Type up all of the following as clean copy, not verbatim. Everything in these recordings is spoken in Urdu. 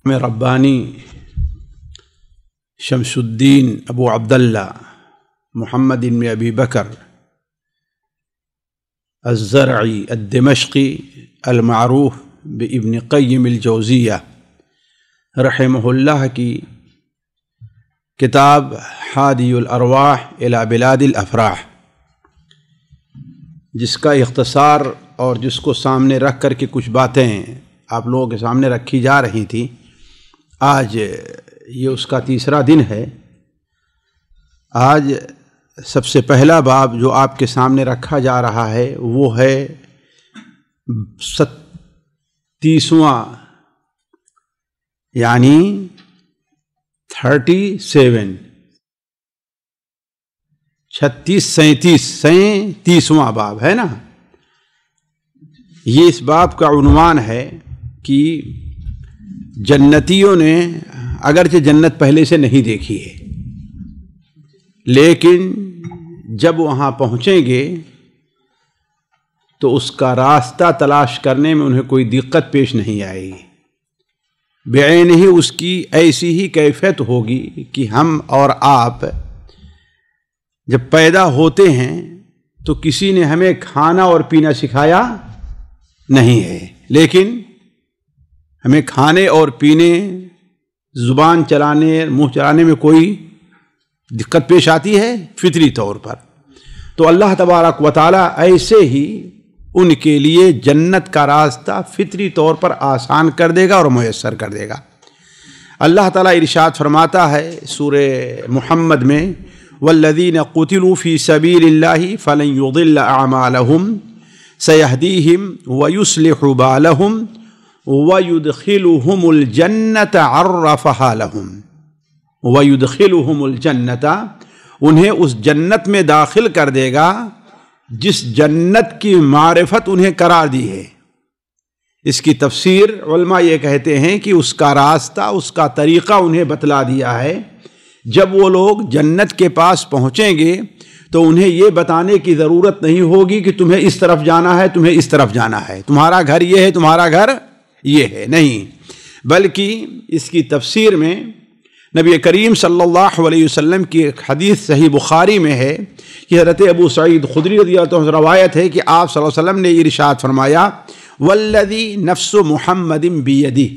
میں ربانی شمس الدین ابو عبداللہ محمد بن ابی بکر الزرعی الدمشقی المعروف بابن قیم الجوزیہ رحمہ اللہ کی کتاب حادی الارواح الی بلاد الافراح، جس کا اختصار اور جس کو سامنے رکھ کر کے کچھ باتیں آپ لوگوں کے سامنے رکھی جا رہی تھیں، آج یہ اس کا تیسرا دن ہے۔ آج سب سے پہلا باب جو آپ کے سامنے رکھا جا رہا ہے وہ ہے 37واں، یعنی 37واں باب ہے نا۔ یہ اس باب کا عنوان ہے کہ جنتیوں نے اگرچہ جنت پہلے سے نہیں دیکھی ہے، لیکن جب وہاں پہنچیں گے تو اس کا راستہ تلاش کرنے میں انہیں کوئی دقت پیش نہیں آئے گی۔ بعین ہی اس کی ایسی ہی کیفیت ہوگی کہ ہم اور آپ جب پیدا ہوتے ہیں تو کسی نے ہمیں کھانا اور پینا سکھایا نہیں ہے، لیکن ہمیں کھانے اور پینے، زبان چلانے، منہ چلانے میں کوئی دقت پیش آتی ہے فطری طور پر۔ تو اللہ تبارک و تعالیٰ ایسے ہی ان کے لیے جنت کا راستہ فطری طور پر آسان کر دے گا اور میسر کر دے گا۔ اللہ تعالیٰ ارشاد فرماتا ہے سورہ محمد میں، والذین قتلوا فی سبیل اللہ فلن یضل اعمالہم سیہدیہم ویصلح بالہم وَيُدْخِلُهُمُ الْجَنَّةَ عَرَّفَهَا لَهُمْ وَيُدْخِلُهُمُ الْجَنَّةَ انہیں اس جنت میں داخل کر دے گا جس جنت کی معرفت انہیں قرار دی ہے۔ اس کی تفسیر علماء یہ کہتے ہیں کہ اس کا راستہ، اس کا طریقہ انہیں بتلا دیا ہے۔ جب وہ لوگ جنت کے پاس پہنچیں گے تو انہیں یہ بتانے کی ضرورت نہیں ہوگی کہ تمہیں اس طرف جانا ہے، تمہیں اس طرف جانا ہے، تمہارا گھر یہ ہے، تمہارا گھر یہ ہے، نہیں، بلکہ اس کی تفسیر میں نبی کریم صلی اللہ علیہ وسلم کی ایک حدیث صحیح بخاری میں ہے کہ حضرت ابو سعید خدری رضی اللہ عنہ روایت ہے کہ آپ صلی اللہ علیہ وسلم نے ارشاد فرمایا، والذی نفس محمد بیدہ،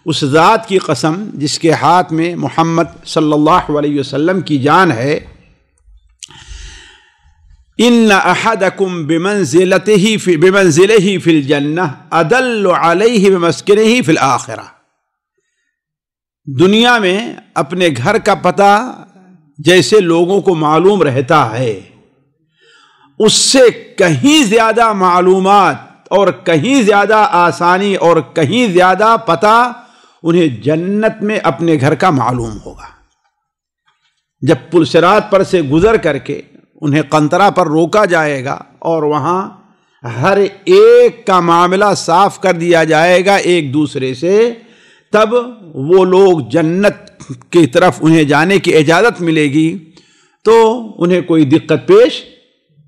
اس ذات کی قسم جس کے ہاتھ میں محمد صلی اللہ علیہ وسلم کی جان ہے، ان احدکم بمنزلہ فی الجنہ ادل علیہ بمسکنہ فی الآخرہ، دنیا میں اپنے گھر کا پتہ جیسے لوگوں کو معلوم رہتا ہے، اس سے کہیں زیادہ معلومات اور کہیں زیادہ آسانی اور کہیں زیادہ پتہ انہیں جنت میں اپنے گھر کا معلوم ہوگا۔ جب پل صراط پر سے گزر کر کے انہیں قنطرہ پر روکا جائے گا اور وہاں ہر ایک کا معاملہ صاف کر دیا جائے گا ایک دوسرے سے، تب وہ لوگ جنت کی طرف انہیں جانے کی اجازت ملے گی تو انہیں کوئی دقت پیش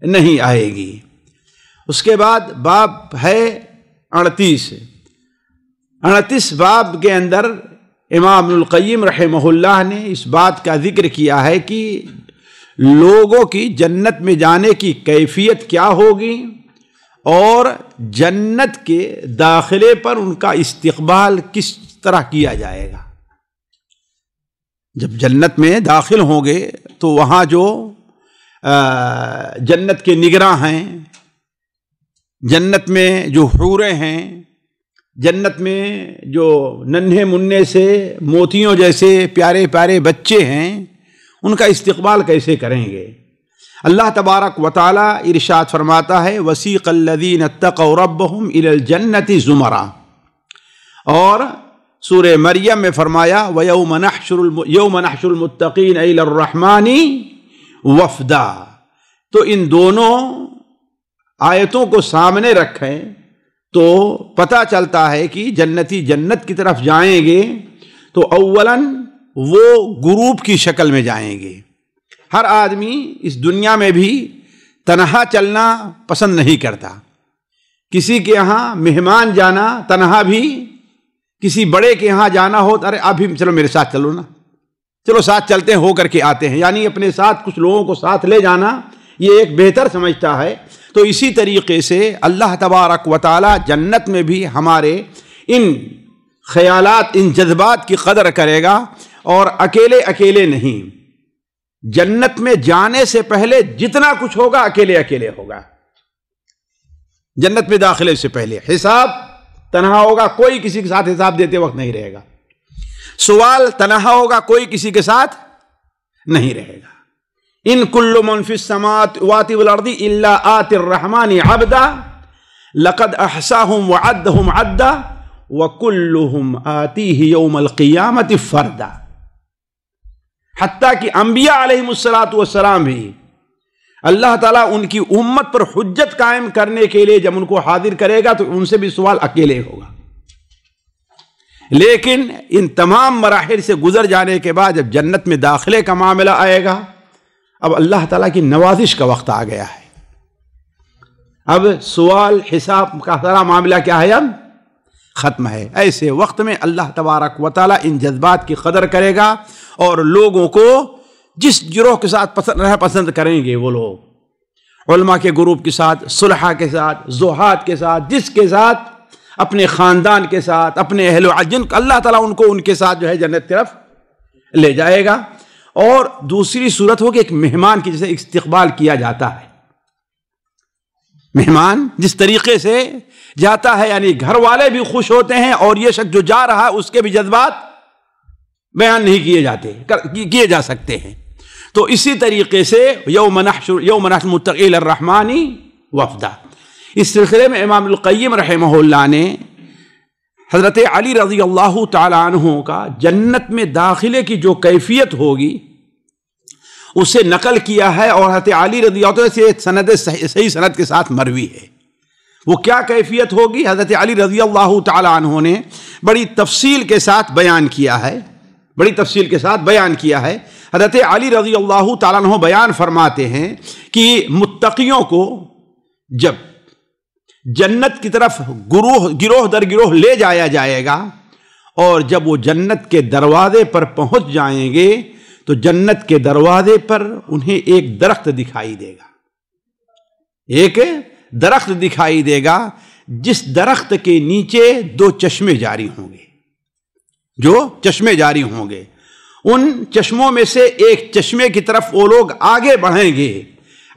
نہیں آئے گی۔ اس کے بعد باب ہے 38 باب کے اندر امام ابن القیم رحمہ اللہ نے اس بات کا ذکر کیا ہے کہ لوگوں کی جنت میں جانے کی کیفیت کیا ہوگی اور جنت کے داخلے پر ان کا استقبال کس طرح کیا جائے گا۔ جب جنت میں داخل ہوں گے تو وہاں جو جنت کے نگراں ہیں، جنت میں جو حوریں ہیں، جنت میں جو ننھے منھے سے موتیوں جیسے پیارے پیارے بچے ہیں، ان کا استقبال کیسے کریں گے؟ اللہ تبارک و تعالی ارشاد فرماتا ہے، وسیق الذین اتقوا ربهم الی الجنۃ زمرا، اور سورہ مریم میں فرمایا، وَيَوْمَ نَحْشُرُ الْمُتَّقِينَ إِلَى الرَّحْمَنِ وَفْدًا۔ تو ان دونوں آیتوں کو سامنے رکھیں تو پتہ چلتا ہے کہ جنتی جنت کی طرف جائیں گے تو اولاً وہ گروپ کی شکل میں جائیں گے۔ ہر آدمی اس دنیا میں بھی تنہا چلنا پسند نہیں کرتا، کسی کے یہاں مہمان جانا تنہا بھی کسی بڑے کے یہاں جانا ہو تو ارے ابھی چلو میرے ساتھ چلو نا، چلو ساتھ چلتے ہیں، ہو کر کے آتے ہیں، یعنی اپنے ساتھ کچھ لوگوں کو ساتھ لے جانا یہ ایک بہتر سمجھتا ہے۔ تو اسی طریقے سے اللہ تبارک و تعالی جنت میں بھی ہمارے ان خیالات، ان جذبات کی قدر کرے گا، اور اکیلے اکیلے نہیں، جنت میں جانے سے پہلے جتنا کچھ ہوگا اکیلے اکیلے ہوگا۔ جنت میں داخلے سے پہلے حساب تنہا ہوگا، کوئی کسی کے ساتھ حساب دیتے وقت نہیں رہے گا، سوال تنہا ہوگا، کوئی کسی کے ساتھ نہیں رہے گا۔ ان کل من فی السماوات والارض الا آتی الرحمن عبدا لقد احصاهم وعدهم عدا وکلہم آتیہ یوم القیامت فردا۔ حتیٰ کہ انبیاء علیہم السلام بھی اللہ تعالیٰ ان کی امت پر حجت قائم کرنے کے لیے جب ان کو حاضر کرے گا تو ان سے بھی سوال اکیلے ہوگا، لیکن ان تمام مراحل سے گزر جانے کے بعد جب جنت میں داخلے کا معاملہ آئے گا، اب اللہ تعالیٰ کی نوازش کا وقت آ گیا ہے، اب سوال حساب کا سارا معاملہ کیا ہے، اب ختم ہے۔ ایسے وقت میں اللہ تبارک و تعالیٰ ان جذبات کی قدر کرے گا، اور لوگوں کو جس گروہ کے ساتھ پسند کریں گے، وہ لوگ علماء کے گروپ کے ساتھ، صلحاء کے ساتھ، زہاد کے ساتھ، جس کے ساتھ اپنے خاندان کے ساتھ، اپنے اہل و عجن، اللہ تعالیٰ ان کو ان کے ساتھ جو ہے جنت طرف لے جائے گا۔ اور دوسری صورت ہوگی ایک مہمان کی جیسے استقبال کیا جاتا ہے، مہمان جس طریقے سے جاتا ہے، یعنی گھر والے بھی خوش ہوتے ہیں، اور یہ شخص جو جا رہا ہے اس کے بھی جذبات بیان نہیں کیے جا سکتے ہیں۔ تو اسی طریقے سے یوم نحشر المتقین الرحمن وفدا، اس سلسلے میں امام القیم رحمہ اللہ نے حضرت علی رضی اللہ تعالی عنہ کا جنت میں داخلے کی جو کیفیت ہوگی اسے نقل کیا ہے، اور حضرت علی رضی اللہ عنہ سے سند صحیح سند کے ساتھ مروی ہے۔ وہ کیا کیفیت ہوگی حضرت علی رضی اللہ تعالی عنہ نے بڑی تفصیل کے ساتھ بیان کیا ہے، بڑی تفصیل کے ساتھ بیان کیا ہے۔ حضرت علی رضی اللہ تعالیٰ عنہ بیان فرماتے ہیں کہ متقیوں کو جب جنت کی طرف گروہ در گروہ لے جایا جائے گا، اور جب وہ جنت کے دروازے پر پہنچ جائیں گے تو جنت کے دروازے پر انہیں ایک درخت دکھائی دے گا، ایک درخت دکھائی دے گا، جس درخت کے نیچے دو چشمے جاری ہوں گے، جو چشمے جاری ہوں گے، ان چشموں میں سے ایک چشمے کی طرف وہ لوگ آگے بڑھیں گے،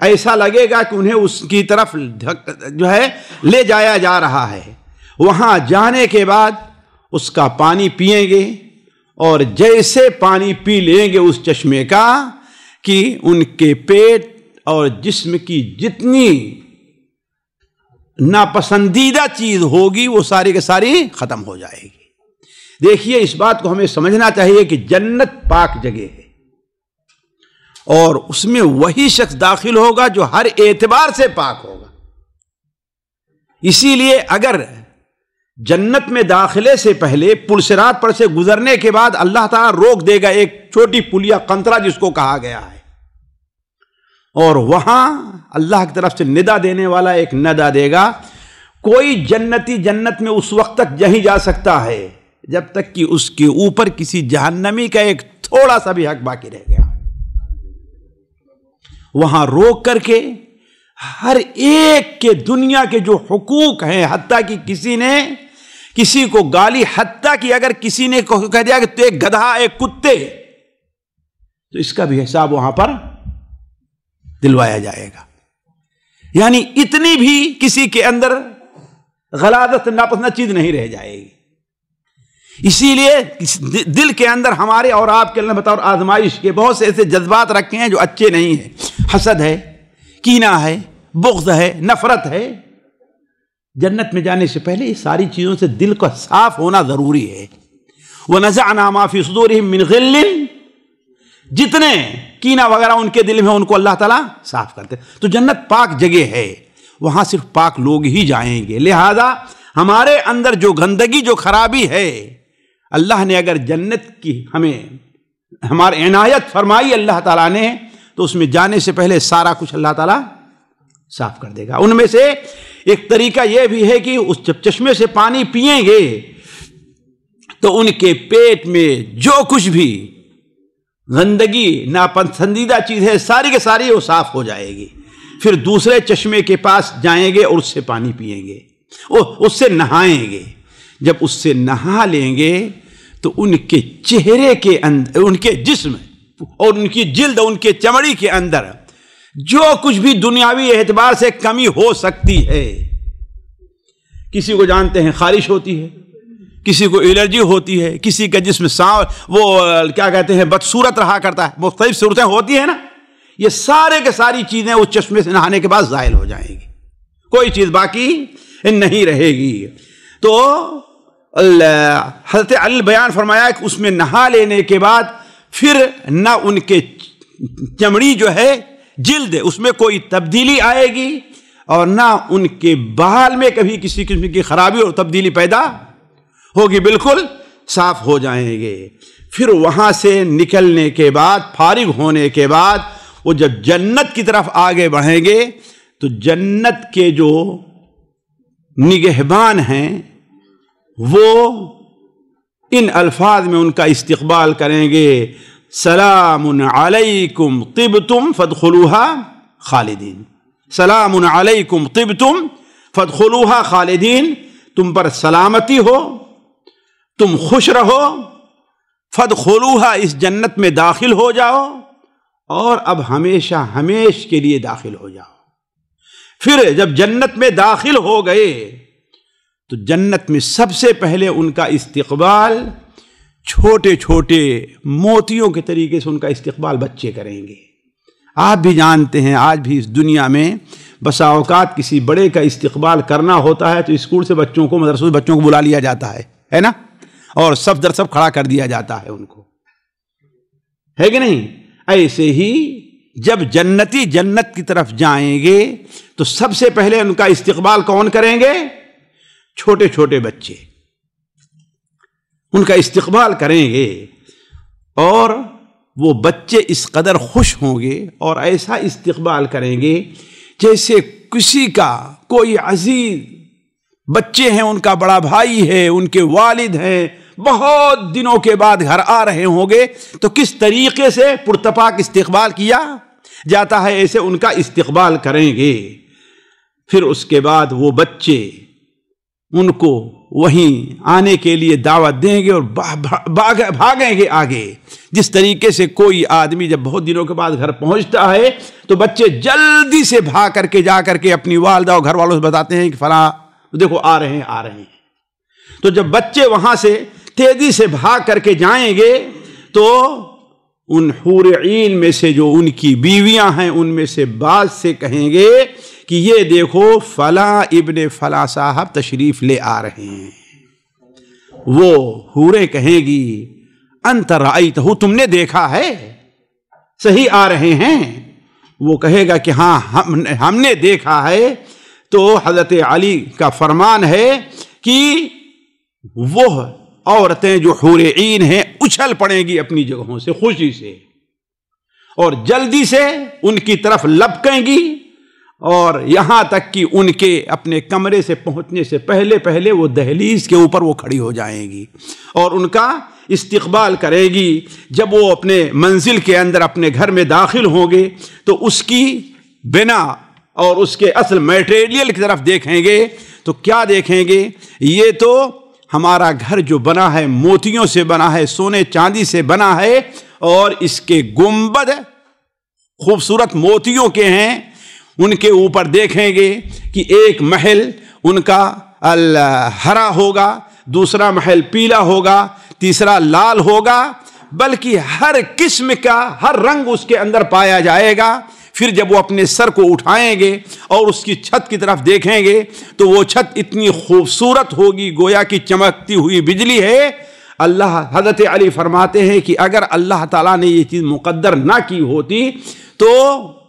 ایسا لگے گا کہ انہیں اس کی طرف جو ہے لے جایا جا رہا ہے۔ وہاں جانے کے بعد اس کا پانی پئیں گے، اور جیسے پانی پی لیں گے اس چشمے کا کہ ان کے پیٹ اور جسم کی جتنی ناپسندیدہ چیز ہوگی وہ ساری کی ساری ختم ہو جائے گی۔ دیکھیے، اس بات کو ہمیں سمجھنا چاہیے کہ جنت پاک جگہ ہے، اور اس میں وہی شخص داخل ہوگا جو ہر اعتبار سے پاک ہوگا۔ اسی لیے اگر جنت میں داخلے سے پہلے پل صراط پر سے گزرنے کے بعد اللہ تعالیٰ روک دے گا، ایک چھوٹی پلیا قنطرہ جس کو کہا گیا ہے، اور وہاں اللہ کی طرف سے ندا دینے والا ایک ندا دے گا، کوئی جنتی جنت میں اس وقت تک نہیں جا سکتا ہے جب تک کہ اس کے اوپر کسی جہنمی کا ایک تھوڑا سا بھی حق باقی رہ گیا۔ وہاں روک کر کے ہر ایک کے دنیا کے جو حقوق ہیں، حتیٰ کہ کسی نے کسی کو گالی، حتیٰ کہ اگر کسی نے کہہ دیا کہ تو ایک گدھا، ایک کتے، تو اس کا بھی حساب وہاں پر دلوایا جائے گا۔ یعنی اتنی بھی کسی کے اندر غلاظت ناپسند چیز نہیں رہ جائے گی۔ اسی لیے دل کے اندر ہمارے اور آپ کے اللہ بطور آزمائش کے بہت سے ایسے جذبات رکھے ہیں جو اچھے نہیں ہیں، حسد ہے، کینہ ہے، بغض ہے، نفرت ہے۔ جنت میں جانے سے پہلے یہ ساری چیزوں سے دل کا صاف ہونا ضروری ہے۔ وَنَزَعْنَا مَا فِي صُدُورِهِم مِّن غِلٍّ، جتنے کینہ وغیرہ ان کے دل میں ان کو اللہ تعالیٰ صاف کرتے۔ تو جنت پاک جگہ ہے، وہاں صرف پاک لوگ ہی جائیں گے۔ لہذا ہمارے اندر جو گندگی، جو خرابی ہے، اللہ نے اگر جنت کی ہمیں ہمارے عنایت فرمائی اللہ تعالیٰ نے، تو اس میں جانے سے پہلے سارا کچھ اللہ تعالیٰ صاف کر دے گا۔ ان میں سے ایک طریقہ یہ بھی ہے کہ اس چشمے سے پانی پئیں گے تو ان کے پیٹ میں جو کچھ بھی گندگی ناپسندیدہ چیز ہے ساری کے ساری وہ صاف ہو جائے گی. پھر دوسرے چشمے کے پاس جائیں گے اور اس سے پانی پئیں گے، اس سے نہائیں گے. جب اس سے نہا لیں گے تو ان کے چہرے کے اندر، ان کے جسم اور ان کی جلد، ان کے چمڑی کے اندر جو کچھ بھی دنیاوی اعتبار سے کمی ہو سکتی ہے، کسی کو جانتے ہیں خارش ہوتی ہے، کسی کو الرجی ہوتی ہے، کسی کا جسم وہ کیا کہتے ہیں بدصورت رہا کرتا ہے، مختلف صورتیں ہوتی ہیں نا، یہ سارے کے ساری چیزیں اس چشمے سے نہانے کے بعد زائل ہو جائیں گی، کوئی چیز باقی نہیں رہے گی. تو حضرت علی بیان فرمایا کہ اس میں نہا لینے کے بعد پھر نہ ان کے چمڑی جو ہے جلد اس میں کوئی تبدیلی آئے گی اور نہ ان کے بال میں کبھی کسی قسم کی خرابی اور تبدیلی پیدا ہوگی، بالکل صاف ہو جائیں گے. پھر وہاں سے نکلنے کے بعد، فارغ ہونے کے بعد وہ جب جنت کی طرف آگے بڑھیں گے تو جنت کے جو نگہبان ہیں وہ ان الفاظ میں ان کا استقبال کریں گے: سلام علیکم طبتم فادخلوها خالدین. سلام علیکم طبتم فادخلوها خالدین، تم پر سلامتی ہو، تم خوش رہو، فادخلوها اس جنت میں داخل ہو جاؤ اور اب ہمیشہ ہمیش کے لیے داخل ہو جاؤ. پھر جب جنت میں داخل ہو گئے تو جنت میں سب سے پہلے ان کا استقبال چھوٹے چھوٹے موتیوں کے طریقے سے ان کا استقبال بچے کریں گے. آپ بھی جانتے ہیں آج بھی اس دنیا میں بسا اوقات کسی بڑے کا استقبال کرنا ہوتا ہے تو اسکول سے بچوں کو، مدرسوں سے بچوں کو بلا لیا جاتا ہے نا، اور صف در صف کھڑا کر دیا جاتا ہے ان کو، ہے کہ نہیں؟ ایسے ہی جب جنتی جنت کی طرف جائیں گے تو سب سے پہلے ان کا استقبال کون کریں گے؟ چھوٹے چھوٹے بچے ان کا استقبال کریں گے، اور وہ بچے اس قدر خوش ہوں گے اور ایسا استقبال کریں گے جیسے کسی کا کوئی عزیز بچے ہیں، ان کا بڑا بھائی ہے، ان کے والد ہیں، بہت دنوں کے بعد گھر آ رہے ہوں گے تو کس طریقے سے پرتپاک استقبال کیا جاتا ہے، ایسے ان کا استقبال کریں گے. پھر اس کے بعد وہ بچے ان کو وہیں آنے کے لیے دعوت دیں گے اور بھاگیں گے آگے. جس طریقے سے کوئی آدمی جب بہت دنوں کے بعد گھر پہنچتا ہے تو بچے جلدی سے بھاگ کر کے جا کر کے اپنی والدہ اور گھر والوں سے بتاتے ہیں کہ فلاں دیکھو آ رہے ہیں. تو جب بچے وہاں سے تیزی سے بھاگ کر کے جائیں گے تو ان حور عین میں سے جو ان کی بیویاں ہیں ان میں سے بعض سے کہیں گے کہ یہ دیکھو فلاں ابن فلاں صاحب تشریف لے آ رہے ہیں. وہ حوریں کہیں گی انت رأیتہ، تم نے دیکھا ہے، صحیح آ رہے ہیں؟ وہ کہے گا کہ ہاں ہم نے دیکھا ہے. تو حضرت علی کا فرمان ہے کہ وہ عورتیں جو حور عین ہیں اچھل پڑیں گی اپنی جگہوں سے خوشی سے اور جلدی سے ان کی طرف لپکیں گی، اور یہاں تک کہ ان کے اپنے کمرے سے پہنچنے سے پہلے پہلے وہ دہلیز کے اوپر وہ کھڑی ہو جائیں گی اور ان کا استقبال کرے گی. جب وہ اپنے منزل کے اندر اپنے گھر میں داخل ہوں گے تو اس کی بنا اور اس کے اصل میٹیریل کی طرف دیکھیں گے تو کیا دیکھیں گے؟ یہ تو ہمارا گھر جو بنا ہے موتیوں سے بنا ہے، سونے چاندی سے بنا ہے، اور اس کے گنبد خوبصورت موتیوں کے ہیں. ان کے اوپر دیکھیں گے کہ ایک محل ان کا ہرا ہوگا، دوسرا محل پیلا ہوگا، تیسرا لال ہوگا، بلکہ ہر قسم کا ہر رنگ اس کے اندر پایا جائے گا. پھر جب وہ اپنے سر کو اٹھائیں گے اور اس کی چھت کی طرف دیکھیں گے تو وہ چھت اتنی خوبصورت ہوگی گویا کہ چمکتی ہوئی بجلی ہے. حضرت علی فرماتے ہیں کہ اگر اللہ تعالیٰ نے یہ چیز مقدر نہ کی ہوتی تو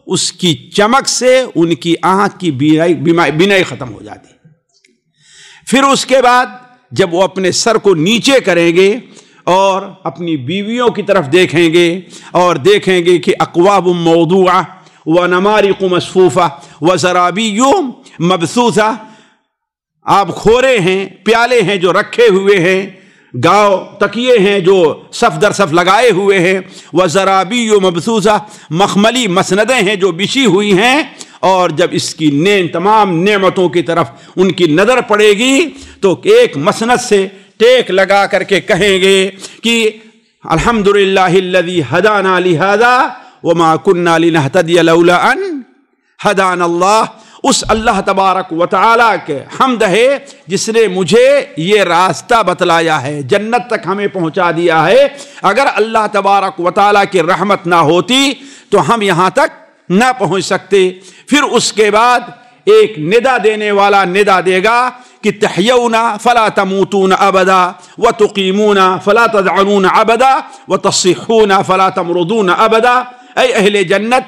اس کی چمک سے ان کی آنکھ کی بینائی ختم ہو جاتی. پھر اس کے بعد جب وہ اپنے سر کو نیچے کریں گے اور اپنی بیویوں کی طرف دیکھیں گے اور دیکھیں گے کہ اقواب موضوعہ ونمارق مصفوفہ وزرابی مبثوثہ، آپ کھورے ہیں، پیالے ہیں جو رکھے ہوئے ہیں گاؤ تکیے ہیں جو صف در صف لگائے ہوئے ہیں، وزرابی مبثوثہ، مخملی مسندیں ہیں جو بچھی ہوئی ہیں، اور جب اس کی تمام نعمتوں کی طرف ان کی نظر پڑے گی تو ایک مسند سے ٹیک لگا کر کے کہیں گے کہ الحمدللہ الذی ہدانا لہذا وما کننا لنہتدی لولا ان ہدانا اللہ۔ اس اللہ تبارک و تعالیٰ کے حمد ہے جس نے مجھے یہ راستہ بتلایا ہے، جنت تک ہمیں پہنچا دیا ہے۔ اگر اللہ تبارک و تعالیٰ کی رحمت نہ ہوتی تو ہم یہاں تک نہ پہنچ سکتے۔ پھر اس کے بعد ایک ندا دینے والا ندا دے گا کہ تحیون فلا تموتون ابدا وتقیمون فلا تذعنون ابدا وتصحون فلا تمرضون ابدا۔ اے اہل جنت،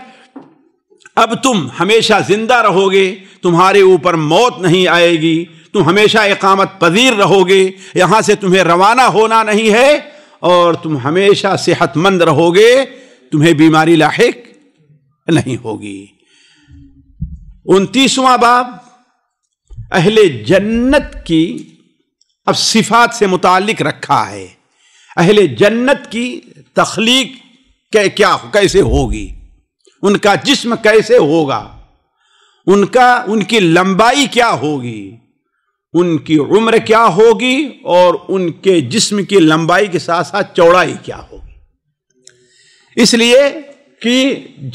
اب تم ہمیشہ زندہ رہو گے، تمہارے اوپر موت نہیں آئے گی، تم ہمیشہ اقامت پذیر رہو گے، یہاں سے تمہیں روانہ ہونا نہیں ہے، اور تم ہمیشہ صحت مند رہو گے، تمہیں بیماری لاحق نہیں ہوگی۔ 29واں باب اہل جنت کی اب صفات سے متعلق رکھا ہے۔ اہل جنت کی تخلیق کیسے ہوگی، ان کا جسم کیسے ہوگا، ان کی لمبائی کیا ہوگی، ان کی عمر کیا ہوگی، اور ان کے جسم کی لمبائی کے ساتھ ساتھ چوڑائی کیا ہوگی۔ اس لیے کہ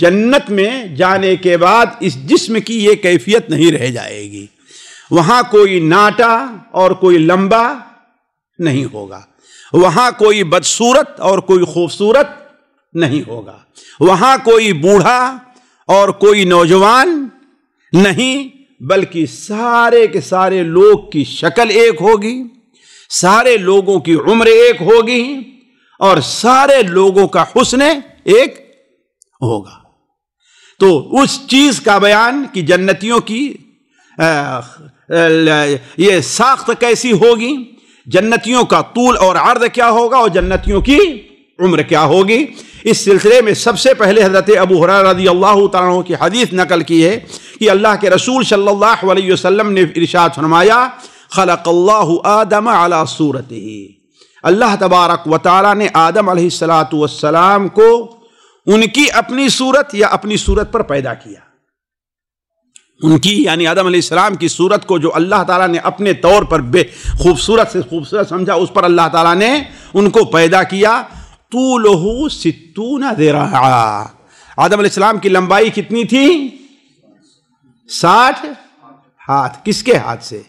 جنت میں جانے کے بعد اس جسم کی یہ کیفیت نہیں رہ جائے گی، وہاں کوئی ناٹا اور کوئی لمبا نہیں ہوگا، وہاں کوئی بدصورت اور کوئی خوبصورت نہیں ہوگا، وہاں کوئی بوڑھا اور کوئی نوجوان نہیں، بلکہ سارے کے سارے لوگ کی شکل ایک ہوگی، سارے لوگوں کی عمر ایک ہوگی، اور سارے لوگوں کا حسن ایک ہوگا۔ تو اس چیز کا بیان کہ جنتیوں کی یہ ساخت کیسی ہوگی، جنتیوں کا طول اور عرض کیا ہوگا، اور جنتیوں کی عمر کیا ہوگی، اس سلسلے میں سب سے پہلے حضرت ابو ہریرہ رضی اللہ تعالیٰ عنہ کی حدیث نقل کی ہے کہ اللہ کے رسول صلی اللہ علیہ وسلم نے ارشاد فرمایا، خلق اللہ آدم علی صورتہ، اللہ تبارک و تعالیٰ نے آدم علیہ السلام کو ان کی اپنی صورت یا اپنی صورت پر پیدا کیا۔ ان کی یعنی آدم علیہ السلام کی صورت کو جو اللہ تعالیٰ نے اپنے طور پر بے خوبصورت سے خوبصورت سمجھا، اس پر اللہ تعالیٰ نے ان کو پیدا کیا۔ طولہ 60 ذراعا، آدم علیہ السلام کی لمبائی کتنی تھی؟ 60 ہاتھ۔ کس کے ہاتھ سے؟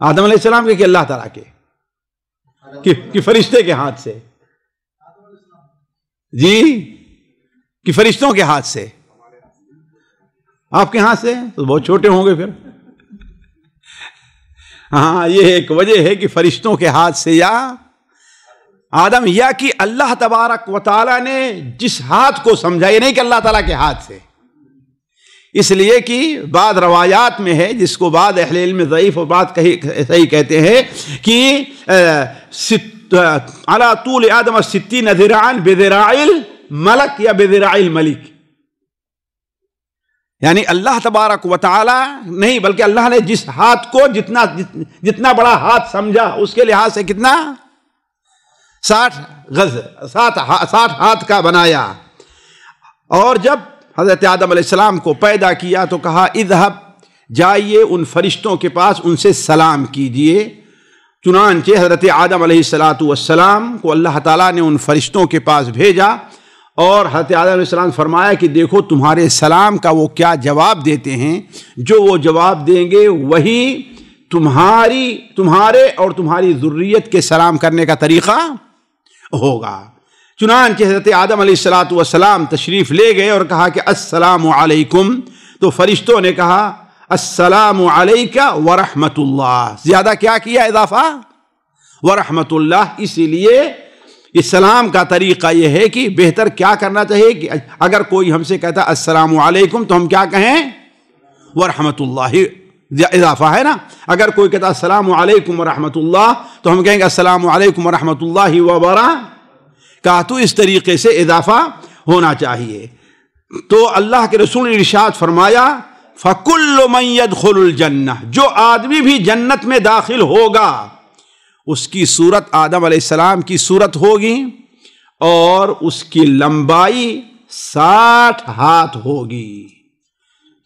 آدم علیہ السلام کے کہ اللہ تعالیٰ کے کہ فرشتے کے ہاتھ سے؟ جی، کہ فرشتوں کے ہاتھ سے؟ آپ کے ہاتھ سے تو بہت چھوٹے ہوں گے پھر۔ ہاں، یہ ایک وجہ ہے کہ فرشتوں کے ہاتھ سے یا آدم، یا کہ اللہ تبارک و تعالیٰ نے جس ہاتھ کو سمجھا، یہ نہیں کہ اللہ تعالیٰ کے ہاتھ سے، اس لیے کہ بعض روایات میں ہے جس کو بعض اہل علم ضعیف اور بعض صحیح کہتے ہیں کہ علی طول آدم 60 ذراعا بذراع الملک یا بذراع الملک، یعنی اللہ تبارک و تعالی نہیں بلکہ اللہ نے جس ہاتھ کو جتنا بڑا ہاتھ سمجھا اس کے لحاظ سے کتنا 60 گز 60 ہاتھ کا بنایا۔ اور جب حضرت آدم علیہ السلام کو پیدا کیا تو کہا اذهب، جائیے ان فرشتوں کے پاس ان سے سلام کیجئے۔ چنانچہ حضرت آدم علیہ السلام کو اللہ تعالیٰ نے ان فرشتوں کے پاس بھیجا، اور حضرت آدم علیہ السلام فرمایا کہ دیکھو تمہارے سلام کا وہ کیا جواب دیتے ہیں، جو وہ جواب دیں گے وہی تمہارے اور تمہاری ذریت کے سلام کرنے کا طریقہ ہوگا۔ چنانچہ حضرت آدم علیہ السلام تشریف لے گئے اور کہا کہ السلام علیکم، تو فرشتوں نے کہا السلام علیکہ ورحمت اللہ، زیادہ کیا کیا اضافہ؟ ورحمت اللہ۔ اسی لیے اسلام کا طریقہ یہ ہے کہ بہتر کیا کرنا چاہیے کہ اگر کوئی ہم سے کہتا السلام علیکم تو ہم کیا کہیں؟ ورحمت اللہ، اضافہ ہے نا۔ اگر کوئی کہتا السلام علیکم ورحمت اللہ تو ہم کہیں گے السلام علیکم ورحمت اللہ وبرکاتہ، اس طریقے سے اضافہ ہونا چاہیے۔ تو اللہ کے رسول نے ارشاد فرمایا فَكُلُّ مَن يَدْخُلُ الْجَنَّةَ، جو آدمی بھی جنت میں داخل ہوگا اس کی صورت آدم علیہ السلام کی صورت ہوگی اور اس کی لمبائی 60 ہاتھ ہوگی۔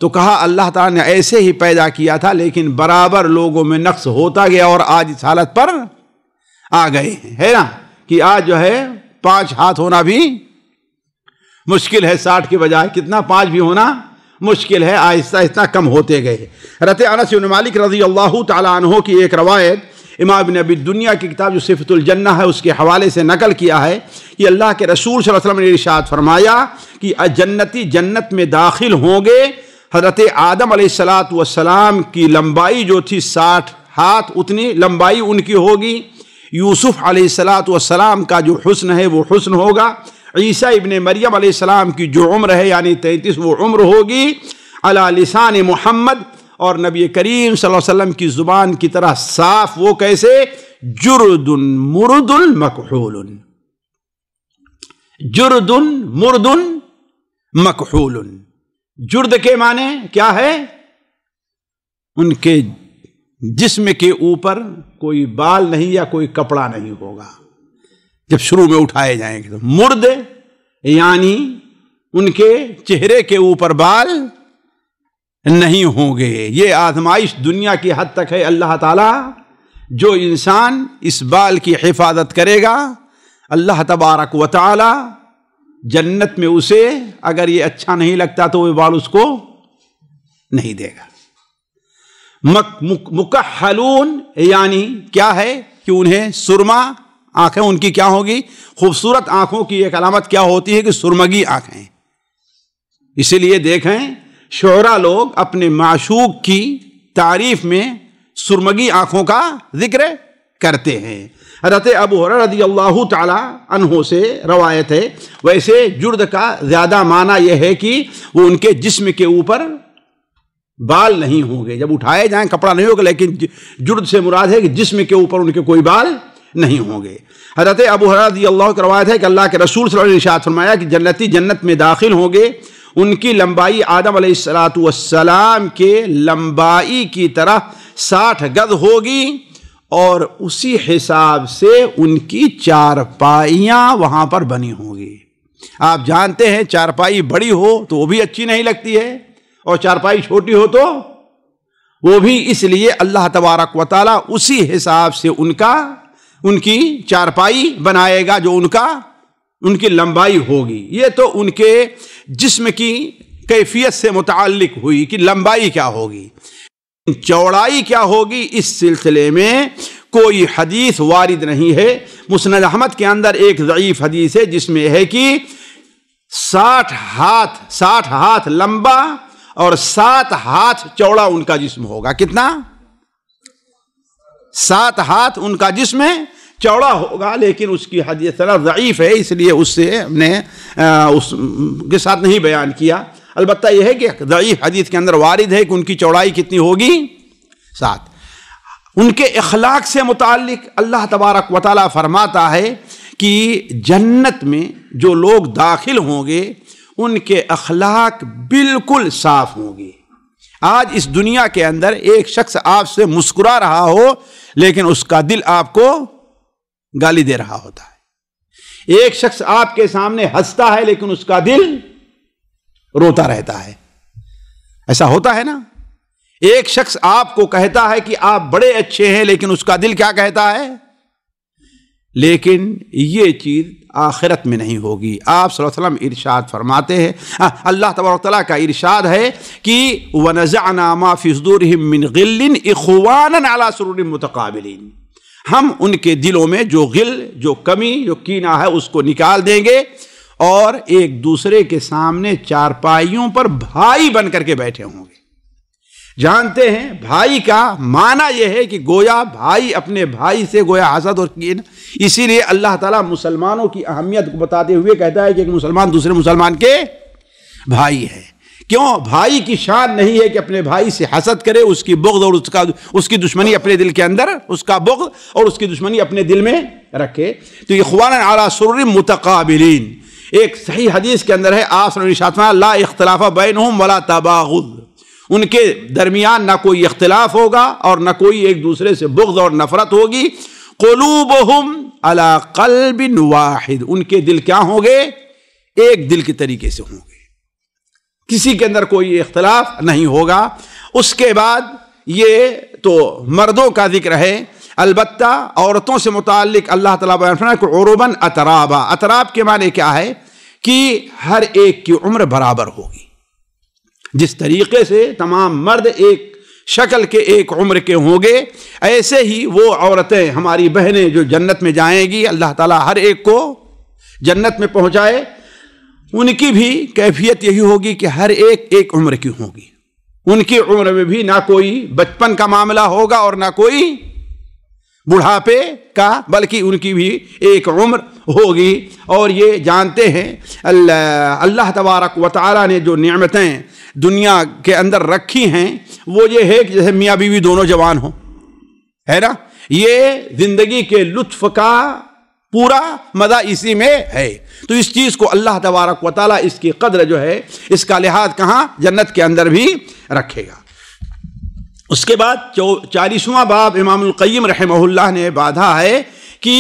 تو کہا اللہ تعالیٰ نے ایسے ہی پیدا کیا تھا، لیکن برابر لوگوں میں نقص ہوتا گیا اور آج اس حالت پر آ گئے ہیں، ہے نا، کہ آج جو ہے 5 ہاتھ ہونا بھی مشکل ہے، 60 کے بجائے کتنا 5 بھی ہونا مشکل ہے، آہستہ آہستہ کم ہوتے گئے۔ حضرت انس بن مالک رضی اللہ تعالیٰ عنہ کی ایک روایت امام ابن ابی الدنیا کی کتاب جو صفۃ الجنہ ہے اس کے حوالے سے نقل کیا ہے کہ اللہ کے رسول صلی اللہ علیہ وسلم نے ارشاد فرمایا کہ جنتی جنت میں داخل ہوں گے، حضرت آدم علیہ السلام کی لمبائی جو تھی 60 ہاتھ، اتنی لمبائی ان کی ہوگی۔ یوسف علیہ السلام کا جو حسن ہے وہ حسن ہوگا۔ عیسیٰ ابن مریم علیہ السلام کی جو عمر ہے یعنی 33 وہ عمر ہوگی علی لسان محمد، اور نبی کریم صلی اللہ علیہ وسلم کی زبان کی طرح صاف، وہ کیسے؟ جرد مرد مکحول، جرد مرد مکحول۔ جرد کے معنی کیا ہے؟ ان کے جسم کے اوپر کوئی بال نہیں یا کوئی کپڑا نہیں ہوگا جب شروع میں اٹھائے جائیں گے۔ تو مرد یعنی ان کے چہرے کے اوپر بال نہیں ہوں گے۔ یہ آزمائش دنیا کی حد تک ہے۔ اللہ تعالیٰ جو انسان اس بال کی حفاظت کرے گا، اللہ تبارک و تعالی جنت میں اسے اگر یہ اچھا نہیں لگتا تو وہ بال اس کو نہیں دے گا۔ مکحلون یعنی کیا ہے کہ انہیں سرما آنکھیں ان کی کیا ہوگی؟ خوبصورت آنکھوں کی ایک علامت کیا ہوتی ہے کہ سرمگی آنکھیں۔ اسی لیے دیکھیں شعراء لوگ اپنے معشوق کی تعریف میں سرمگی آنکھوں کا ذکر کرتے ہیں۔ حضرت ابو ہریرہ رضی اللہ تعالی عنہ سے روایت ہے۔ ویسے جرد کا زیادہ معنی یہ ہے کہ وہ ان کے جسم کے اوپر بال نہیں ہوں گے، جب اٹھائے جائیں کپڑا نہیں ہوگا، لیکن جرد سے مراد ہے کہ جسم کے اوپر ان کے کوئی بال نہیں ہوں گے۔ حضرت ابو ہریرہ رضی اللہ کی روایت ہے کہ اللہ کے رسول صلی اللہ علیہ وسلم نے ارشاد فرمایا کہ جنتی جنت میں داخل ہوں گے، ان کی لمبائی آدم علیہ السلام کے لمبائی کی طرح 60 گز ہوگی، اور اسی حساب سے ان کی چارپائیاں وہاں پر بنی ہوں گی۔ آپ جانتے ہیں چارپائی بڑی ہو تو وہ بھی اچھی نہیں لگتی ہے، اور چارپائی چھوٹی ہو تو وہ بھی، اس لیے اللہ تبارک و تعالی اسی حساب سے ان کی چارپائی بنائے گا جو ان کی لمبائی ہوگی۔ یہ تو ان کے جسم کی کیفیت سے متعلق ہوئی کہ لمبائی کیا ہوگی، چوڑائی کیا ہوگی، اس سلسلے میں کوئی حدیث وارد نہیں ہے۔ مسند احمد کے اندر ایک ضعیف حدیث ہے جس میں ہے کہ 60 ہاتھ لمبا اور 7 ہاتھ چوڑا ان کا جسم ہوگا۔ کتنا؟ 7 ہاتھ ان کا جسم چوڑا ہوگا، لیکن اس کی حدیث ضعیف ہے، اس لیے اس سے ہم نے اس کے ساتھ نہیں بیان کیا۔ البتہ یہ ہے کہ ضعیف حدیث کے اندر وارد ہے کہ ان کی چوڑائی کتنی ہوگی؟ 7۔ ان کے اخلاق سے متعلق اللہ تبارک و تعالیٰ فرماتا ہے کہ جنت میں جو لوگ داخل ہوں گے ان کے اخلاق بالکل صاف ہوں گے۔ آج اس دنیا کے اندر ایک شخص آپ سے مسکرا رہا ہو لیکن اس کا دل آپ کو گالی دے رہا ہوتا ہے، ایک شخص آپ کے سامنے ہنستا ہے لیکن اس کا دل روتا رہتا ہے، ایسا ہوتا ہے نا۔ ایک شخص آپ کو کہتا ہے کہ آپ بڑے اچھے ہیں لیکن اس کا دل کیا کہتا ہے؟ لیکن یہ چیز آخرت میں نہیں ہوگی۔ آپ صلی اللہ علیہ وسلم ارشاد فرماتے ہیں، اللہ تبارک تعالیٰ کا ارشاد ہے کہ وَنَزَعْنَا مَا فِي صُدُورِهِم مِّن غِلٍّ إِخْوَانًا عَلَىٰ سُرُرٍ مُتَقَابِلِينَ، ہم ان کے دلوں میں جو غل، جو کمی، جو کینہ ہے اس کو نکال دیں گے، اور ایک دوسرے کے سامنے چارپائیوں پر بھائی بن کر کے بیٹھے ہوں گے۔ جانتے ہیں بھائی کا معنی یہ ہے کہ گویا بھائی اپنے بھائی سے گویا حسد اور کینہ، اسی لیے اللہ تعالیٰ مسلمانوں کی اہمیت کو بتاتے ہوئے کہتا ہے کہ ایک مسلمان دوسرے مسلمان کے بھائی ہے۔ کیوں؟ بھائی کی شان نہیں ہے کہ اپنے بھائی سے حسد کرے، اس کی بغض اور اس کی دشمنی اپنے دل کے اندر، اس کا بغض اور اس کی دشمنی اپنے دل میں رکھے۔ تو اخوانا علی سرر متقابلین، ایک صحیح حدیث کے اندر ہے آپ صلی اللہ علیہ وسلم لا اختلاف بینہم ولا تباغض، ان کے درمیان نہ کوئی اختلاف ہوگا اور نہ کوئی ایک دوسرے سے بغض اور نفرت ہوگی، قلوبہم علی قلب واحد، ان کے دل کیا ہوں گے؟ ایک دل کے طریقے سے ہوں گے، کسی کے اندر کوئی اختلاف نہیں ہوگا۔ اس کے بعد یہ تو مردوں کا ذکر ہے، البتہ عورتوں سے متعلق اللہ تعالیٰ بیان فرمایا کہ عرباً اترابا، اتراب کے معنی کیا ہے کہ ہر ایک کی عمر برابر ہوگی۔ جس طریقے سے تمام مرد ایک شکل کے ایک عمر کے ہوں گے، ایسے ہی وہ عورتیں ہماری بہنیں جو جنت میں جائیں گی، اللہ تعالیٰ ہر ایک کو جنت میں پہنچائے، ان کی بھی کیفیت یہی ہوگی کہ ہر ایک ایک عمر کی ہوگی۔ ان کی عمر میں بھی نہ کوئی بچپن کا معاملہ ہوگا اور نہ کوئی بڑھاپے کا، بلکہ ان کی بھی ایک عمر ہوگی۔ اور یہ جانتے ہیں اللہ تبارک و تعالیٰ نے جو نعمتیں دنیا کے اندر رکھی ہیں وہ یہ ہے کہ جیسے میاں بیوی دونوں جوان ہوں، ہے نا، یہ زندگی کے لطف کا پورا مزہ اسی میں ہے۔ تو اس چیز کو اللہ تبارک و تعالیٰ اس کی قدر جو ہے، اس کا لحاظ کہاں؟ جنت کے اندر بھی رکھے گا۔ اس کے بعد 40واں باب امام القیم رحمہ اللہ نے باندھا ہے کہ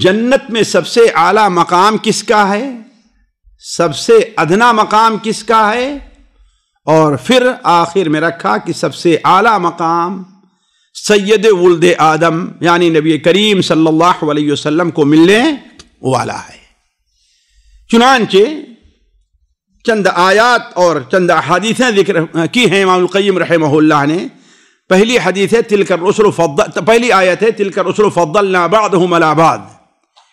جنت میں سب سے اعلیٰ مقام کس کا ہے، سب سے ادنا مقام کس کا ہے، اور پھر آخر میں رکھا کہ سب سے اعلیٰ مقام سید ولد آدم یعنی نبی کریم صلی اللہ علیہ وسلم کو ملنے والا ہے۔ چنانچہ چند آیات اور چند حدیثیں ذکر کی ہیں امام القیم رحمہ اللہ نے۔ پہلی حدیث ہے تلک الرسل پہلی آیت ہے تلک الرسل فضلنا بعضهم علی بعض،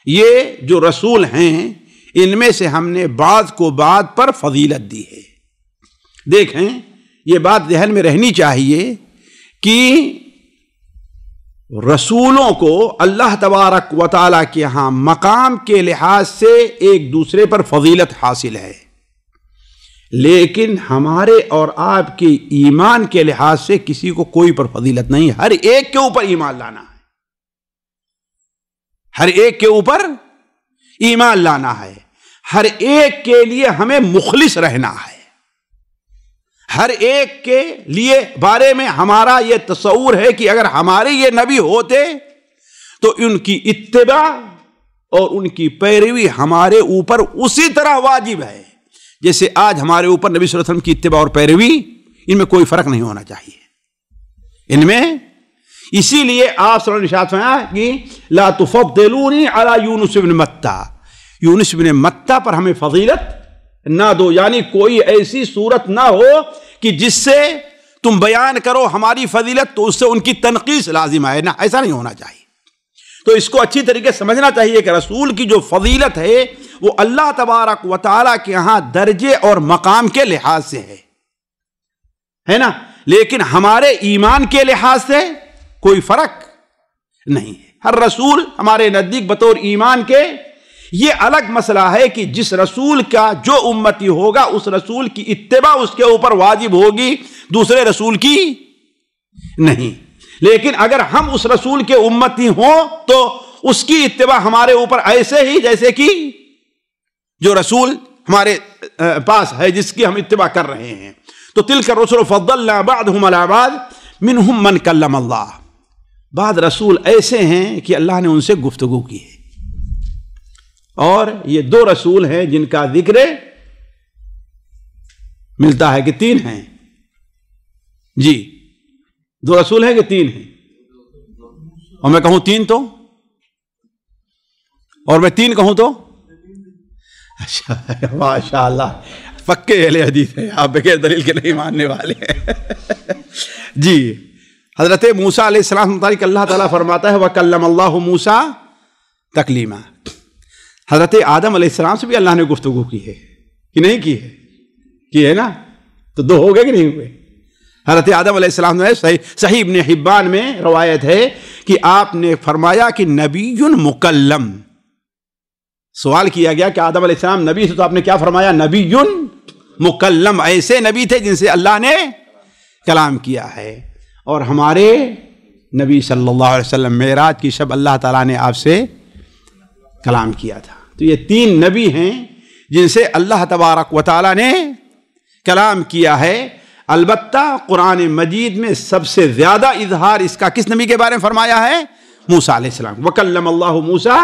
یہ جو رسول ہیں ان میں سے ہم نے بعض کو بعض پر فضیلت دی ہے۔ دیکھیں یہ بات ذہن میں رہنی چاہیے کہ رسولوں کو اللہ تبارک و تعالیٰ کے ہاں مقام کے لحاظ سے ایک دوسرے پر فضیلت حاصل ہے، لیکن ہمارے اور آپ کے ایمان کے لحاظ سے کسی کو کوئی پر فضیلت نہیں۔ ہر ایک کے اوپر ایمان لانا ہے، ہر ایک کے اوپر ایمان لانا ہے، ہر ایک کے لیے ہمیں مخلص رہنا ہے، ہر ایک کے لیے بارے میں ہمارا یہ تصور ہے کہ اگر ہمارے یہ نبی ہوتے تو ان کی اتباع اور ان کی پیروی ہمارے اوپر اسی طرح واجب ہے جیسے آج ہمارے اوپر نبی صلی اللہ علیہ وسلم کی اتباع اور پیروی، ان میں کوئی فرق نہیں ہونا چاہیے ان میں۔ اسی لیے آپ صلی اللہ علیہ وسلم نے ارشاد فرمایا کہ لا تفضلونی علی یونس بن متہ، یونس بن متہ پر ہمیں فضیلت نہ دو، یعنی کوئی ایسی صورت نہ ہو کہ جس سے تم بیان کرو ہماری فضیلت تو اس سے ان کی تنقیص لازم ہے، نہ، ایسا نہیں ہونا چاہیے۔ تو اس کو اچھی طریقے سے سمجھنا چاہیے کہ رسول کی جو فضیلت ہے وہ اللہ تبارک و تعالیٰ کے ہاں درجے اور مقام کے لحاظ سے ہے نا، لیکن ہمارے ایمان کے لحاظ سے کوئی فرق نہیں ہے۔ ہر رسول ہمارے نزدیک بطور ایمان کے، یہ الگ مسئلہ ہے کہ جس رسول کا جو امتی ہوگا اس رسول کی اتباع اس کے اوپر واجب ہوگی، دوسرے رسول کی نہیں۔ لیکن اگر ہم اس رسول کے امتی ہوں تو اس کی اتباع ہمارے اوپر ایسے ہی جیسے کہ جو رسول ہمارے پاس ہے جس کی ہم اتباع کر رہے ہیں۔ تو تلک الرسل فضلنا بعضهم علی بعض منهم من کلم اللہ، بعض رسول ایسے ہیں کہ اللہ نے ان سے گفتگو کی ہے، اور یہ دو رسول ہیں جن کا ذکر ملتا ہے کہ تین ہیں، جی دو رسول ہیں کہ تین ہیں، اور میں کہوں تین تو، اور میں تین کہوں تو اچھا ماشاء اللہ پکے اہل حدیث ہیں آپ، بغیر دلیل کے نہیں ماننے والے ہیں۔ جی حضرت موسیٰ علیہ السلام متعلق اللہ تعالیٰ فرماتا ہے وَكَلَّمَ اللَّهُ مُوسَىٰ تَكْلِيمًا، حضرت آدم علیہ السلام سے بھی اللہ نے گفتگو کی ہے کہ نہیں کی ہے؟ کی ہے نا، تو دو ہو گئے کہ نہیں ہوئے؟ حضرت آدم علیہ السلام نے صحیح ابن حبان میں روایت ہے کہ آپ نے فرمایا کہ نبی مکلم، سوال کیا گیا کہ آدم علیہ السلام نبی تھے تو آپ نے کیا فرمایا؟ نبی مکلم، ایسے نبی تھے جن سے اللہ نے کلام کیا ہے۔ اور ہمارے نبی صلی اللہ علیہ وسلم معراج کی شب اللہ تعالیٰ نے آپ سے کلام کیا تھا۔ تو یہ تین نبی ہیں جن سے اللہ تبارک و تعالیٰ نے کلام کیا ہے۔ البتہ قرآن مجید میں سب سے زیادہ اظہار اس کا کس نبی کے بارے میں فرمایا ہے؟ موسیٰ علیہ السلام. وَكَلَّمَ اللَّهُ مُوسَىٰ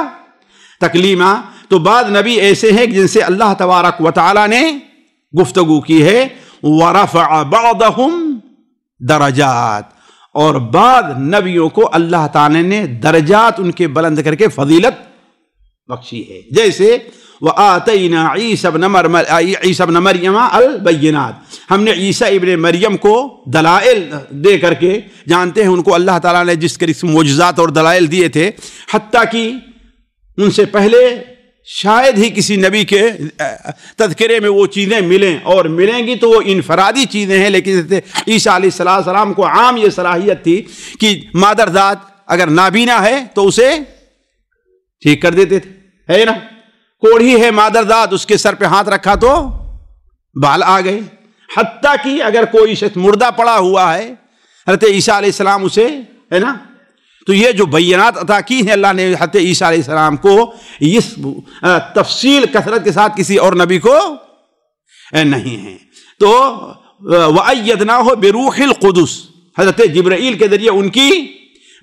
تَكْلِيمًا. تو بعض نبی ایسے ہیں جن سے اللہ تبارک و تعالیٰ نے گفتگو کی ہے. وَرَفَعَ بَعْضَهُمْ درجات. اور بعض نبیوں کو اللہ تعالیٰ نے درجات ان کے بلند کر کے فضیلت بخشی ہے. جیسے وَآتَيْنَا عِيسَى ابْنَ مَرْيَمَ الْبَيِّنَاتِ. ہم نے عیسیٰ ابن مریم کو دلائل دے کر کے، جانتے ہیں ان کو اللہ تعالیٰ نے جس قسم معجزات اور دلائل دیے تھے، حتیٰ کہ ان سے پہلے شاید ہی کسی نبی کے تذکرے میں وہ چیزیں ملیں، اور ملیں گی تو وہ انفرادی چیزیں ہیں. لیکن عیسیٰ علیہ السلام کو عام یہ صلاحیت تھی کہ مادر ذات اگر نابینا ہے تو اسے ٹھیک کر دیتے تھے، ہے نا. کوڑھی ہے مادر ذات، اس کے سر پہ ہاتھ رکھا تو بال آ گئے. حتیٰ کہ اگر کوئی شخص مردہ پڑا ہوا ہے، حضرت عیسیٰ علیہ السلام اسے، ہے نا. تو یہ جو بینات عطا کی ہیں اللہ نے حضرت عیسیٰ علیہ السلام کو، اس تفصیل کثرت کے ساتھ کسی اور نبی کو نہیں ہیں. تو وَأَيَّدْنَاهُ بِرُوحِ الْقُدُسِ، حضرت جبرائیل کے ذریعے ان کی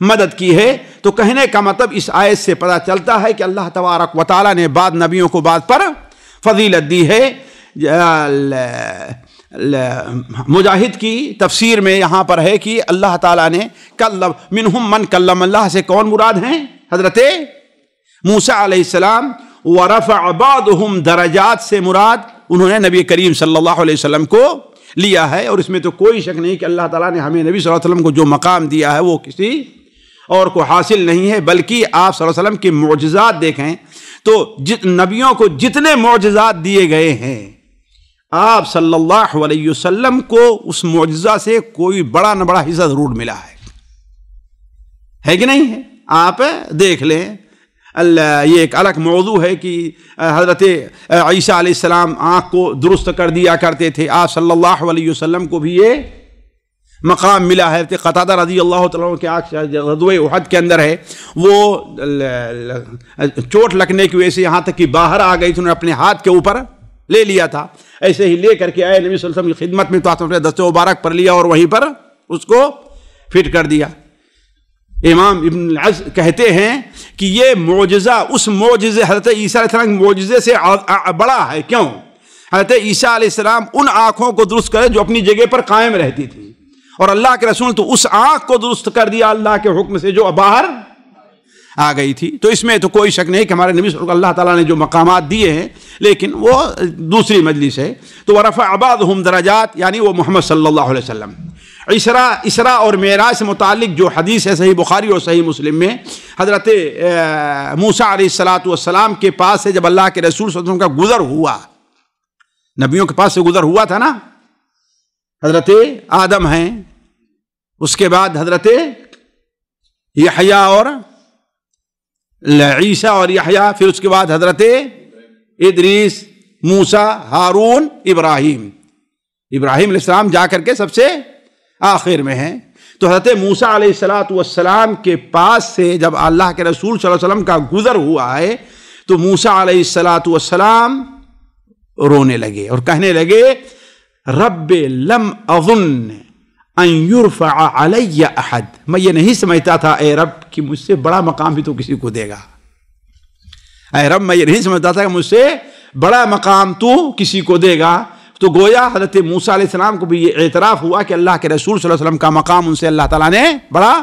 مدد کی ہے. تو کہنے کا مطلب اس آیت سے پتہ چلتا ہے کہ اللہ تبارک و تعالیٰ نے بعض نبیوں کو بعض پر فضیلت دی ہے. مجاہد کی تفسیر میں یہاں پر ہے کہ اللہ تعالیٰ نے منہم من کلم اللہ سے کون مراد ہیں؟ حضرت موسیٰ علیہ السلام. ورفع بعضهم درجات سے مراد انہوں نے نبی کریم صلی اللہ علیہ وسلم کو لیا ہے. اور اس میں تو کوئی شک نہیں کہ اللہ تعالیٰ نے ہمیں نبی صلی اللہ علیہ وسلم کو جو مقام دیا ہے وہ کسی اور کو حاصل نہیں ہے، بلکہ آپ صلی اللہ علیہ وسلم کے معجزات دیکھیں تو نبیوں کو جتنے معجزات دیے گئے ہیں، آپ صلی اللہ علیہ وسلم کو اس معجزہ سے کوئی بڑا نہ بڑا حصہ ضرور ملا ہے کہ نہیں ہے؟ آپ دیکھ لیں. یہ ایک الگ موضوع ہے کہ حضرت عیسیٰ علیہ السلام آنکھ کو درست کر دیا کرتے تھے. آپ صلی اللہ علیہ وسلم کو بھی یہ مقام ملا ہے. قتادہ رضی اللہ تعالیٰ کے آنکھ غزوہ احد کے اندر ہے، وہ چوٹ لگنے کی وجہ سے یہاں تک کہ باہر آ گئی تھی، انہوں نے اپنے ہاتھ کے اوپر لے لیا تھا. ایسے ہی لے کر کے آئے نبی صلی اللہ علیہ وسلم کی خدمت میں، تو آپ نے دست مبارک پر لیا اور وہیں پر اس کو فٹ کر دیا. امام ابن العز کہتے ہیں کہ یہ معجزہ اس معجزے حضرت عیسیٰ علیہ السلام معجزے سے بڑا ہے. کیوں؟ حضرت عیسیٰ علیہ السلام ان آنکھوں کو درست کرے جو اپنی جگہ پر قائم رہتی تھی، اور اللہ کے رسول تو اس آنکھ کو درست کر دیا اللہ کے حکم سے جو باہر آ گئی تھی. تو اس میں تو کوئی شک نہیں کہ ہمارے نبی صلی اللہ علیہ وسلم اللہ تعالیٰ نے جو مقامات دیے ہیں، لیکن وہ دوسری مجلس ہے. تو ورفع بعضهم درجات یعنی وہ محمد صلی اللہ علیہ وسلم. اسراء اور معراج سے متعلق جو حدیث ہے صحیح بخاری اور صحیح مسلم میں، حضرت موسیٰ علیہ السلام کے پاس سے جب اللہ کے رسول صلی اللہ علیہ وسلم کا گزر ہوا، نبیوں کے پاس سے گزر ہوا تھا نا، حضرت آدم ہیں، اس کے بعد حضرت یحییٰ اور عیسیٰ اور یحییٰ، پھر اس کے بعد حضرت ادریس، موسیٰ، ہارون، ابراہیم علیہ السلام جا کر کے سب سے آخر میں ہیں. تو حضرت موسیٰ علیہ السلام کے پاس سے جب اللہ کے رسول صلی اللہ علیہ وسلم کا گزر ہوا ہے تو موسیٰ علیہ السلام رونے لگے اور کہنے لگے رب لم اظن ان یرفع علی احد. میں یہ نہیں سمجھتا تھا اے رب کہ مجھ سے بڑا مقام بھی تو کسی کو دے گا. اے رب میں یہ نہیں سمجھتا تھا کہ مجھ سے بڑا مقام تو کسی کو دے گا. تو گویا حضرت موسیٰ علیہ السلام کو بھی یہ اعتراف ہوا کہ اللہ کے رسول صلی اللہ علیہ وسلم کا مقام ان سے اللہ تعالیٰ نے بڑا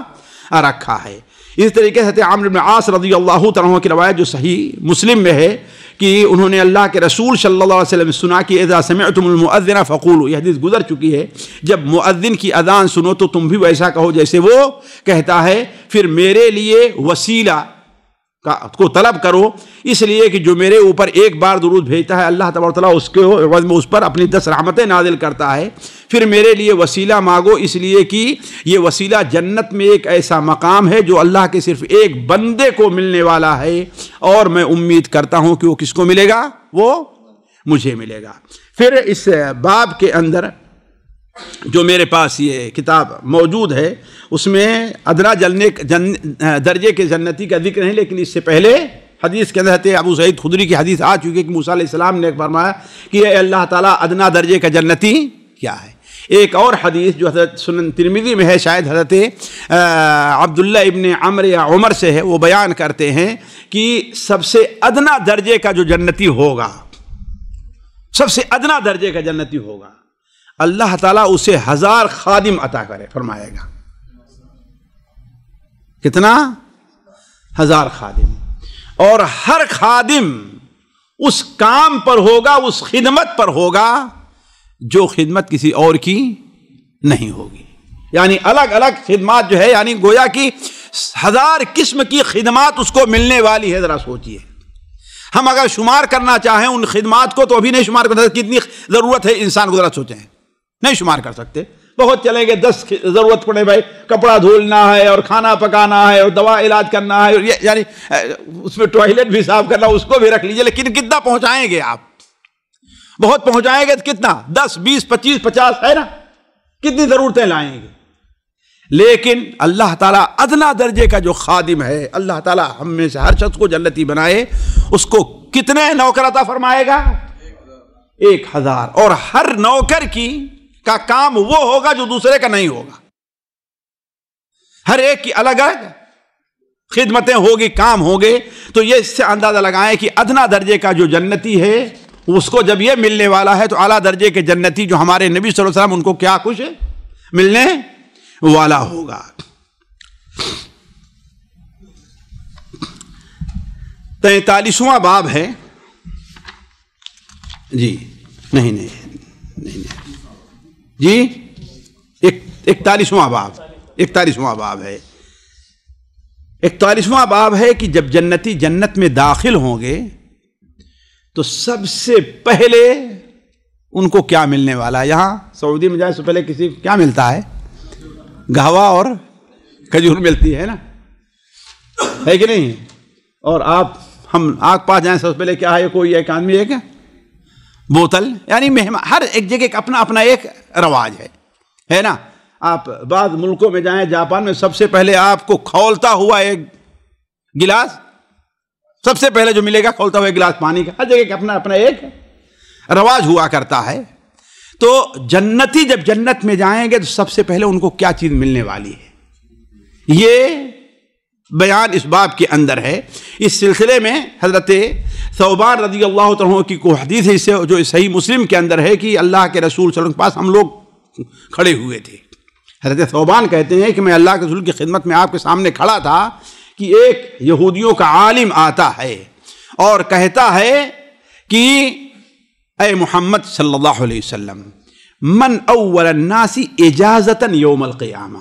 رکھا ہے. اس طریقے سے حضرت عمرو بن عاص رضی اللہ تعالیٰ عنہ کی روایت جو صحیح مسلم میں ہے کہ انہوں نے اللہ کے رسول صلی اللہ علیہ وسلم سنا کہ اذا سمعتم المؤذن فقولوا، یہ حدیث گزر چکی ہے، جب مؤذن کی اذان سنو تو تم بھی ویسا کہو جیسے وہ کہتا ہے، پھر میرے لیے وسیلہ کو طلب کرو، اس لیے کہ جو میرے اوپر ایک بار درود بھیجتا ہے اللہ تبارک تعالیٰ اس کے عوض میں اس پر اپنی 10 رحمتیں نازل کرتا ہے. پھر میرے لیے وسیلہ مانگو، اس لیے کہ یہ وسیلہ جنت میں ایک ایسا مقام ہے جو اللہ کے صرف ایک بندے کو ملنے والا ہے، اور میں امید کرتا ہوں کہ وہ کس کو ملے گا؟ وہ مجھے ملے گا. پھر اس باب کے اندر جو میرے پاس یہ کتاب موجود ہے اس میں ادنا درجے کے جنتی کا ذکر نہیں، لیکن اس سے پہلے حدیث کے اندر ابو سعید خدری کی حدیث آ چکی ہے کہ موسیٰ علیہ السلام نے فرمایا کہ اے اللہ تعالیٰ ادنا درجے کا جنتی کیا ہے؟ ایک اور حدیث جو حضرت سنن ترمذی میں ہے، شاید حضرت عبداللہ ابن عمرو یا عمر سے ہے، وہ بیان کرتے ہیں کہ سب سے ادنا درجے کا جو جنتی ہوگا، سب سے ادنا درجے کا جنتی ہوگا، اللہ تعالیٰ اسے 1000 خادم عطا کرے، فرمائے گا کتنا؟ 1000 خادم، اور ہر خادم اس کام پر ہوگا، اس خدمت پر ہوگا جو خدمت کسی اور کی نہیں ہوگی. یعنی الگ الگ خدمات جو ہے، یعنی گویا کہ 1000 قسم کی خدمات اس کو ملنے والی ہے. ذرا سوچئے، ہم اگر شمار کرنا چاہیں ان خدمات کو تو ابھی نہیں شمار کر سکتے. کتنی ضرورت ہے انسان کو، ذرا سوچیں، نہیں شمار کر سکتے. بہت چلیں گے 10 ضرورت پڑے بھائی، کپڑا دھولنا ہے اور کھانا پکانا ہے اور دوا علاج کرنا ہے، اور یعنی اس میں ٹوائلٹ بھی صاف کرنا، اس کو بھی رکھ لیجئے. لیکن کتنا پہنچائیں گے آپ؟ بہت پہنچائیں گے تو کتنا؟ 10 20 25 50 ہے نا، کتنی ضرورتیں لائیں گے. لیکن اللہ تعالیٰ ادنا درجے کا جو خادم ہے، اللہ تعالیٰ ہم میں سے ہر شخص کو جنتی بنائے، اس کو کتنے نوکر عطا فرمائے گا؟ 1000. اور ہر نوکر کا کام وہ ہوگا جو دوسرے کا نہیں ہوگا. ہر ایک کی الگ الگ خدمتیں ہوگی، کام ہوگے. تو یہ اس سے اندازہ لگائیں کہ ادنا درجے کا جو جنتی ہے، اس کو جب یہ ملنے والا ہے تو اعلیٰ درجے کے جنتی جو ہمارے نبی صلی اللہ علیہ وسلم، ان کو کیا کچھ ملنے والا ہوگا. 43واں باب ہے جی، نہیں جی، 41واں باب، 41واں باب ہے. 41واں باب ہے کہ جب جنتی جنت میں داخل ہوں گے تو سب سے پہلے ان کو کیا ملنے والا ہے؟ یہاں سعودی میں جائے سے پہلے کسی کیا ملتا ہے؟ گہوا اور کھجور ملتی ہے نا، ہے کہ نہیں؟ اور ہم آگ پاس جائیں سب سے پہلے کیا ہے؟ کوئی ایک آدمی ایک بوتل، یعنی مہمان، ہر ایک جگہ کا اپنا اپنا ایک رواج ہے نا. آپ بعض ملکوں میں جائیں، جاپان میں سب سے پہلے آپ کو کھولتا ہوا ایک گلاس، سب سے پہلے جو ملے گا کھولتا ہوا ایک گلاس پانی کا. ہر جگہ کا اپنا اپنا ایک رواج ہوا کرتا ہے. تو جنتی جب جنت میں جائیں گے تو سب سے پہلے ان کو کیا چیز ملنے والی ہے، یہ بیان اس باب کے اندر ہے. اس سلسلے میں حضرت ثوبان رضی اللہ عنہ کی کوئی حدیث ہے اس سے جو صحیح مسلم کے اندر ہے کہ اللہ کے رسول صلی اللہ علیہ وسلم کے پاس ہم لوگ کھڑے ہوئے تھے. حضرت ثوبان کہتے ہیں کہ میں اللہ کے رسول کی خدمت میں آپ کے سامنے کھڑا تھا کہ ایک یہودیوں کا عالم آتا ہے اور کہتا ہے کہ اے محمد صلی اللہ علیہ وسلم، من اول الناس اجازتاً یوم القیامہ،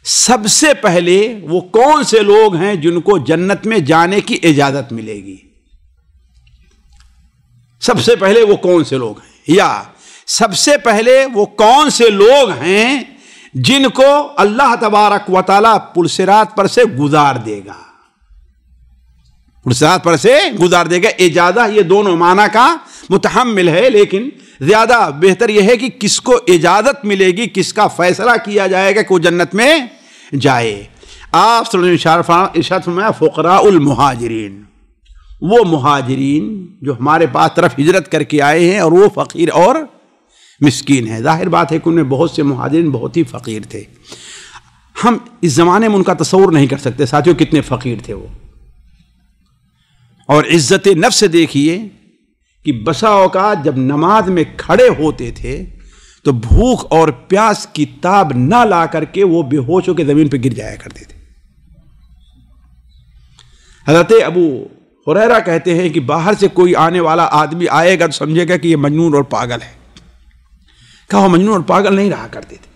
سب سے پہلے وہ کون سے لوگ ہیں جن کو جنت میں جانے کی اجازت ملے گی؟ سب سے پہلے وہ کون سے لوگ ہیں، یا سب سے پہلے وہ کون سے لوگ ہیں جن کو اللہ تبارک و تعالیٰ پلسرات پر سے گزار دے گا؟ پلسرات پر سے گزار دے گا. اجازہ یہ دونوں معنی کا متحمل ہے، لیکن زیادہ بہتر یہ ہے کہ کس کو اجازت ملے گی، کس کا فیصلہ کیا جائے گا کہ وہ جنت میں جائے. آپ صلی اللہ علیہ وسلم ارشاد فرمایا فقراء المہاجرین، وہ مہاجرین جو ہمارے پاس طرف ہجرت کر کے آئے ہیں اور وہ فقیر اور مسکین ہیں. ظاہر بات ہے کہ ان میں بہت سے مہاجرین بہت ہی فقیر تھے. ہم اس زمانے میں ان کا تصور نہیں کر سکتے ساتھیوں کتنے فقیر تھے وہ. اور عزت نفس دیکھیے کہ بسا اوقات جب نماز میں کھڑے ہوتے تھے تو بھوک اور پیاس کی تاب نہ لا کر کے وہ بے ہوش ہو کے زمین پہ گر جایا کرتے تھے. حضرت ابو ہریرہ کہتے ہیں کہ باہر سے کوئی آنے والا آدمی آئے گا تو سمجھے گا کہ یہ مجنون اور پاگل ہے. کہا وہ مجنون اور پاگل نہیں رہا کرتے تھے،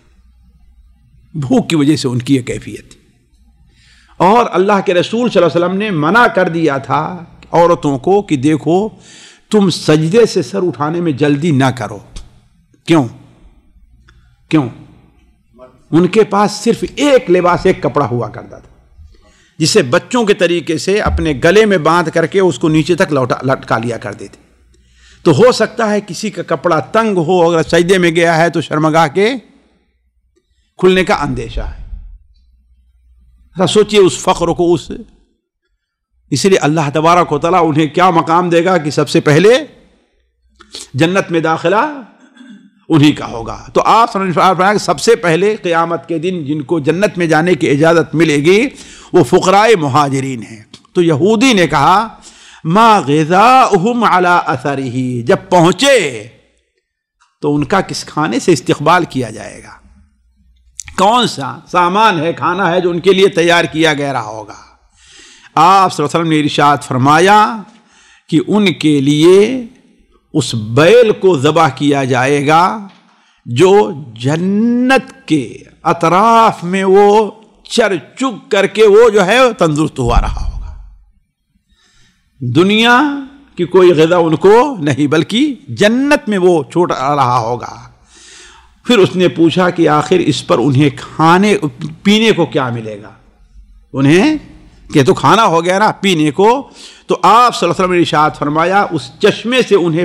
بھوک کی وجہ سے ان کی یہ کیفیت تھی. اور اللہ کے رسول صلی اللہ علیہ وسلم نے منع کر دیا تھا عورتوں کو کہ دیکھو تم سجدے سے سر اٹھانے میں جلدی نہ کرو. کیوں؟ ان کے پاس صرف ایک لباس، ایک کپڑا ہوا کرتا تھا جسے بچوں کے طریقے سے اپنے گلے میں باندھ کر کے اس کو نیچے تک لٹکا لیا کرتے تھے. تو ہو سکتا ہے کسی کا کپڑا تنگ ہو، اگر سجدے میں گیا ہے تو شرمگاہ کے کھلنے کا اندیشہ ہے. سوچئے اس فقر کو، اس لیے اللہ تبارک و تعالیٰ انہیں کیا مقام دے گا کہ سب سے پہلے جنت میں داخلہ انہی کا ہوگا۔ تو آپ صلی اللہ علیہ وسلم سب سے پہلے قیامت کے دن جن کو جنت میں جانے کی اجازت ملے گی وہ فقراء مہاجرین ہیں۔ تو یہودی نے کہا ما غذاؤہم علی اثرہ، جب پہنچے تو ان کا کس کھانے سے استقبال کیا جائے گا، کون سا سامان ہے، کھانا ہے جو ان کے لیے تیار کیا گیا رہا ہوگا۔ آپ صلی اللہ علیہ وسلم نے ارشاد فرمایا کہ ان کے لیے اس بیل کو ذبح کیا جائے گا جو جنت کے اطراف میں وہ چر چگ کر کے وہ جو ہے تندرست ہوا رہا ہوگا۔ دنیا کی کوئی غذا ان کو نہیں، بلکہ جنت میں وہ چھوٹ رہا ہوگا۔ پھر اس نے پوچھا کہ آخر اس پر انہیں کھانے پینے کو کیا ملے گا، انہیں کہ تو کھانا ہو گیا نا، پینے کو تو آپ صلی اللہ علیہ وسلم نے ارشاد فرمایا اس چشمے سے انہیں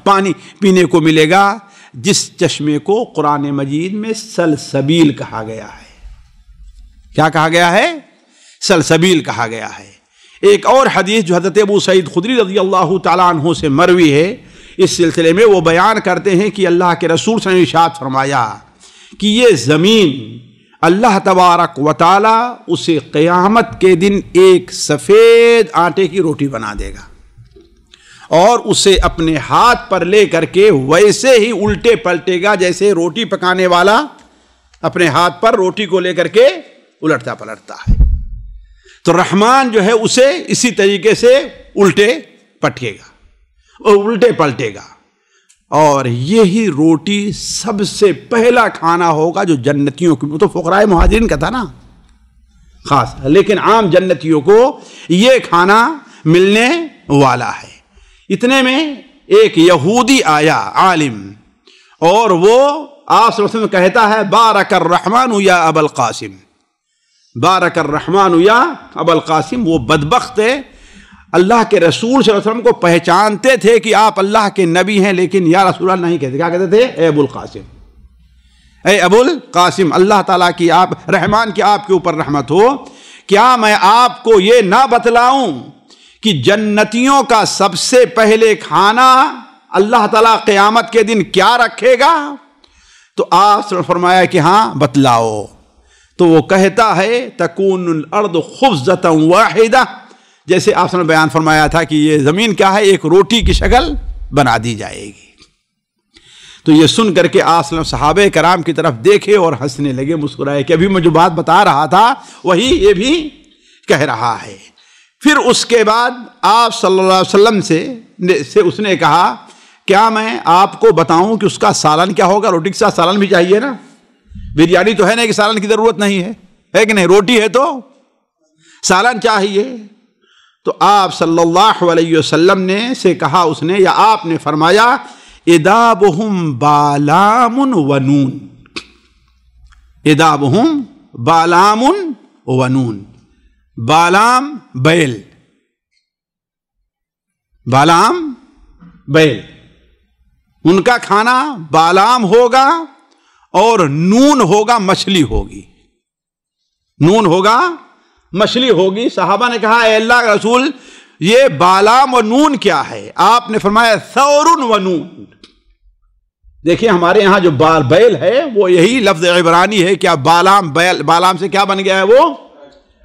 پانی پینے کو ملے گا جس چشمے کو قرآن مجید میں سلسبیل کہا گیا ہے۔ کیا کہا گیا ہے؟ سلسبیل کہا گیا ہے۔ ایک اور حدیث جو حضرت ابو سعید خدری رضی اللہ تعالیٰ عنہ سے مروی ہے، اس سلسلے میں وہ بیان کرتے ہیں کہ اللہ کے رسول صلی اللہ علیہ وسلم نے ارشاد فرمایا کہ یہ زمین اللہ تبارک و تعالی اسے قیامت کے دن ایک سفید آٹے کی روٹی بنا دے گا اور اسے اپنے ہاتھ پر لے کر کے ویسے ہی الٹے پلٹے گا جیسے روٹی پکانے والا اپنے ہاتھ پر روٹی کو لے کر کے الٹتا پلٹتا ہے۔ تو رحمان جو ہے اسے اسی طریقے سے الٹے پٹکے گا اور الٹے پلٹے گا، اور یہی روٹی سب سے پہلا کھانا ہوگا جو جنتیوں کو، تو فقراء مہاجرین کا تھا نا خاص، لیکن عام جنتیوں کو یہ کھانا ملنے والا ہے۔ اتنے میں ایک یہودی آیا عالم، اور وہ آپ صلی اللہ علیہ وسلم کہتا ہے بارک الرحمن یا ابا القاسم، بارک الرحمن یا ابا القاسم۔ وہ بدبخت ہے، اللہ کے رسول صلی اللہ علیہ وسلم کو پہچانتے تھے کہ آپ اللہ کے نبی ہیں، لیکن یا رسول اللہ نہیں کہتے، کیا کہتے تھے؟ اے ابو القاسم، اے ابو القاسم، اللہ تعالیٰ کی آپ رحمان کی آپ کے اوپر رحمت ہو، کیا میں آپ کو یہ نہ بتلاؤں کہ جنتیوں کا سب سے پہلے کھانا اللہ تعالیٰ قیامت کے دن کیا رکھے گا؟ تو آپ نے فرمایا کہ ہاں بتلاؤ۔ تو وہ کہتا ہے تکون الارض خبزۃ واحدہ، جیسے آپ نے بیان فرمایا تھا کہ یہ زمین کیا ہے، ایک روٹی کی شکل بنا دی جائے گی۔ تو یہ سن کر کے آپ صحابہ کرام کی طرف دیکھے اور ہنسنے لگے، مسکرائے کہ ابھی میں جو بات بتا رہا تھا وہی یہ بھی کہہ رہا ہے۔ پھر اس کے بعد آپ صلی اللہ علیہ وسلم سے اس نے کہا کیا میں آپ کو بتاؤں کہ اس کا سالن کیا ہوگا؟ روٹی کے ساتھ سالن بھی چاہیے نا، بریانی تو ہے نہیں کہ سالن کی ضرورت نہیں ہے کہ نہیں، روٹی ہے تو سالن چاہیے۔ تو آپ صلی اللہ علیہ وسلم نے سے کہا اس نے، یا آپ نے فرمایا ادابہم بالام ونون، ادابہم بالام ونون، بالام بیل، بالام بیل، ان کا کھانا بالام ہوگا اور نون ہوگا، مچھلی ہوگی، نون ہوگا مچھلی ہوگی۔ صحابہ نے کہا اے اللہ کے رسول یہ بالام و نون کیا ہے؟ آپ نے فرمایا ثور و نون۔ دیکھیں ہمارے یہاں جو بیل ہے وہ یہی لفظ عبرانی ہے، کیا بالام، بیل، بالام سے کیا بن گیا ہے؟ وہ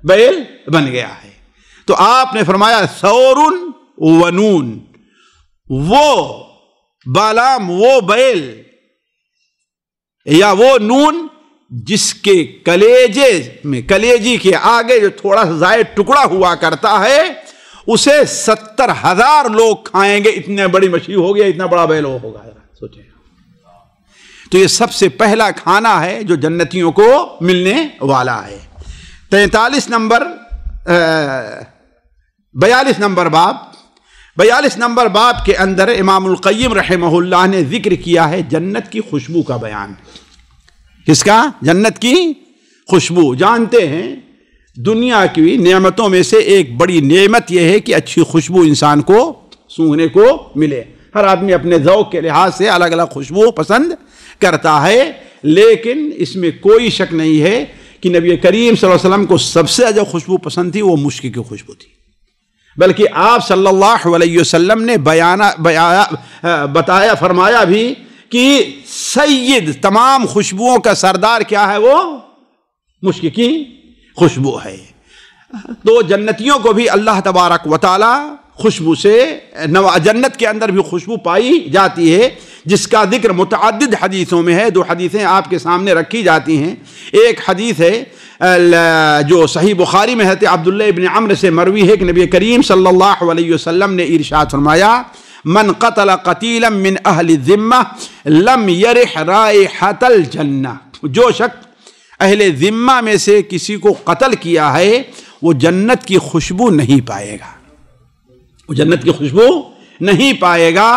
بیل بن گیا ہے۔ تو آپ نے فرمایا ثور و نون، وہ بالام، وہ بیل یا وہ نون جس کے کلیجے میں، کلیجی کے آگے جو تھوڑا سا زائد ٹکڑا ہوا کرتا ہے اسے 70,000 لوگ کھائیں گے، اتنے بڑی مچھلی ہوگی، اتنا بڑا بیل ہوگا، سوچیں۔ تو یہ سب سے پہلا کھانا ہے جو جنتیوں کو ملنے والا ہے۔ 43 نمبر 42 نمبر باب، 42 نمبر باب کے اندر امام القیم رحمہ اللہ نے ذکر کیا ہے جنت کی خوشبو کا بیان۔ کس کا؟ جنت کی خوشبو۔ جانتے ہیں دنیا کی نعمتوں میں سے ایک بڑی نعمت یہ ہے کہ اچھی خوشبو انسان کو سونگھنے کو ملے۔ ہر آدمی اپنے ذوق کے لحاظ سے الگ الگ خوشبو پسند کرتا ہے، لیکن اس میں کوئی شک نہیں ہے کہ نبی کریم صلی اللہ علیہ وسلم کو سب سے زیادہ خوشبو پسند تھی وہ مشک کی خوشبو تھی، بلکہ آپ صلی اللہ علیہ وسلم نے بتایا فرمایا بھی کہ سید تمام خوشبوؤں کا سردار کیا ہے؟ وہ مشک کی خوشبو ہے۔ تو جنتیوں کو بھی اللہ تبارک و تعالی خوشبو سے جنت کے اندر بھی خوشبو پائی جاتی ہے، جس کا ذکر متعدد حدیثوں میں ہے۔ دو حدیثیں آپ کے سامنے رکھی جاتی ہیں۔ ایک حدیث ہے جو صحیح بخاری میں حضرت عبداللہ ابن عمرو سے مروی ہے کہ نبی کریم صلی اللہ علیہ وسلم نے ارشاد فرمایا، من قتل قتیلا من اہل الذمہ لم یرح رائحۃ الجنہ، جو شخص اہل ذمہ میں سے کسی کو قتل کیا ہے وہ جنت کی خوشبو نہیں پائے گا، وہ جنت کی خوشبو نہیں پائے گا،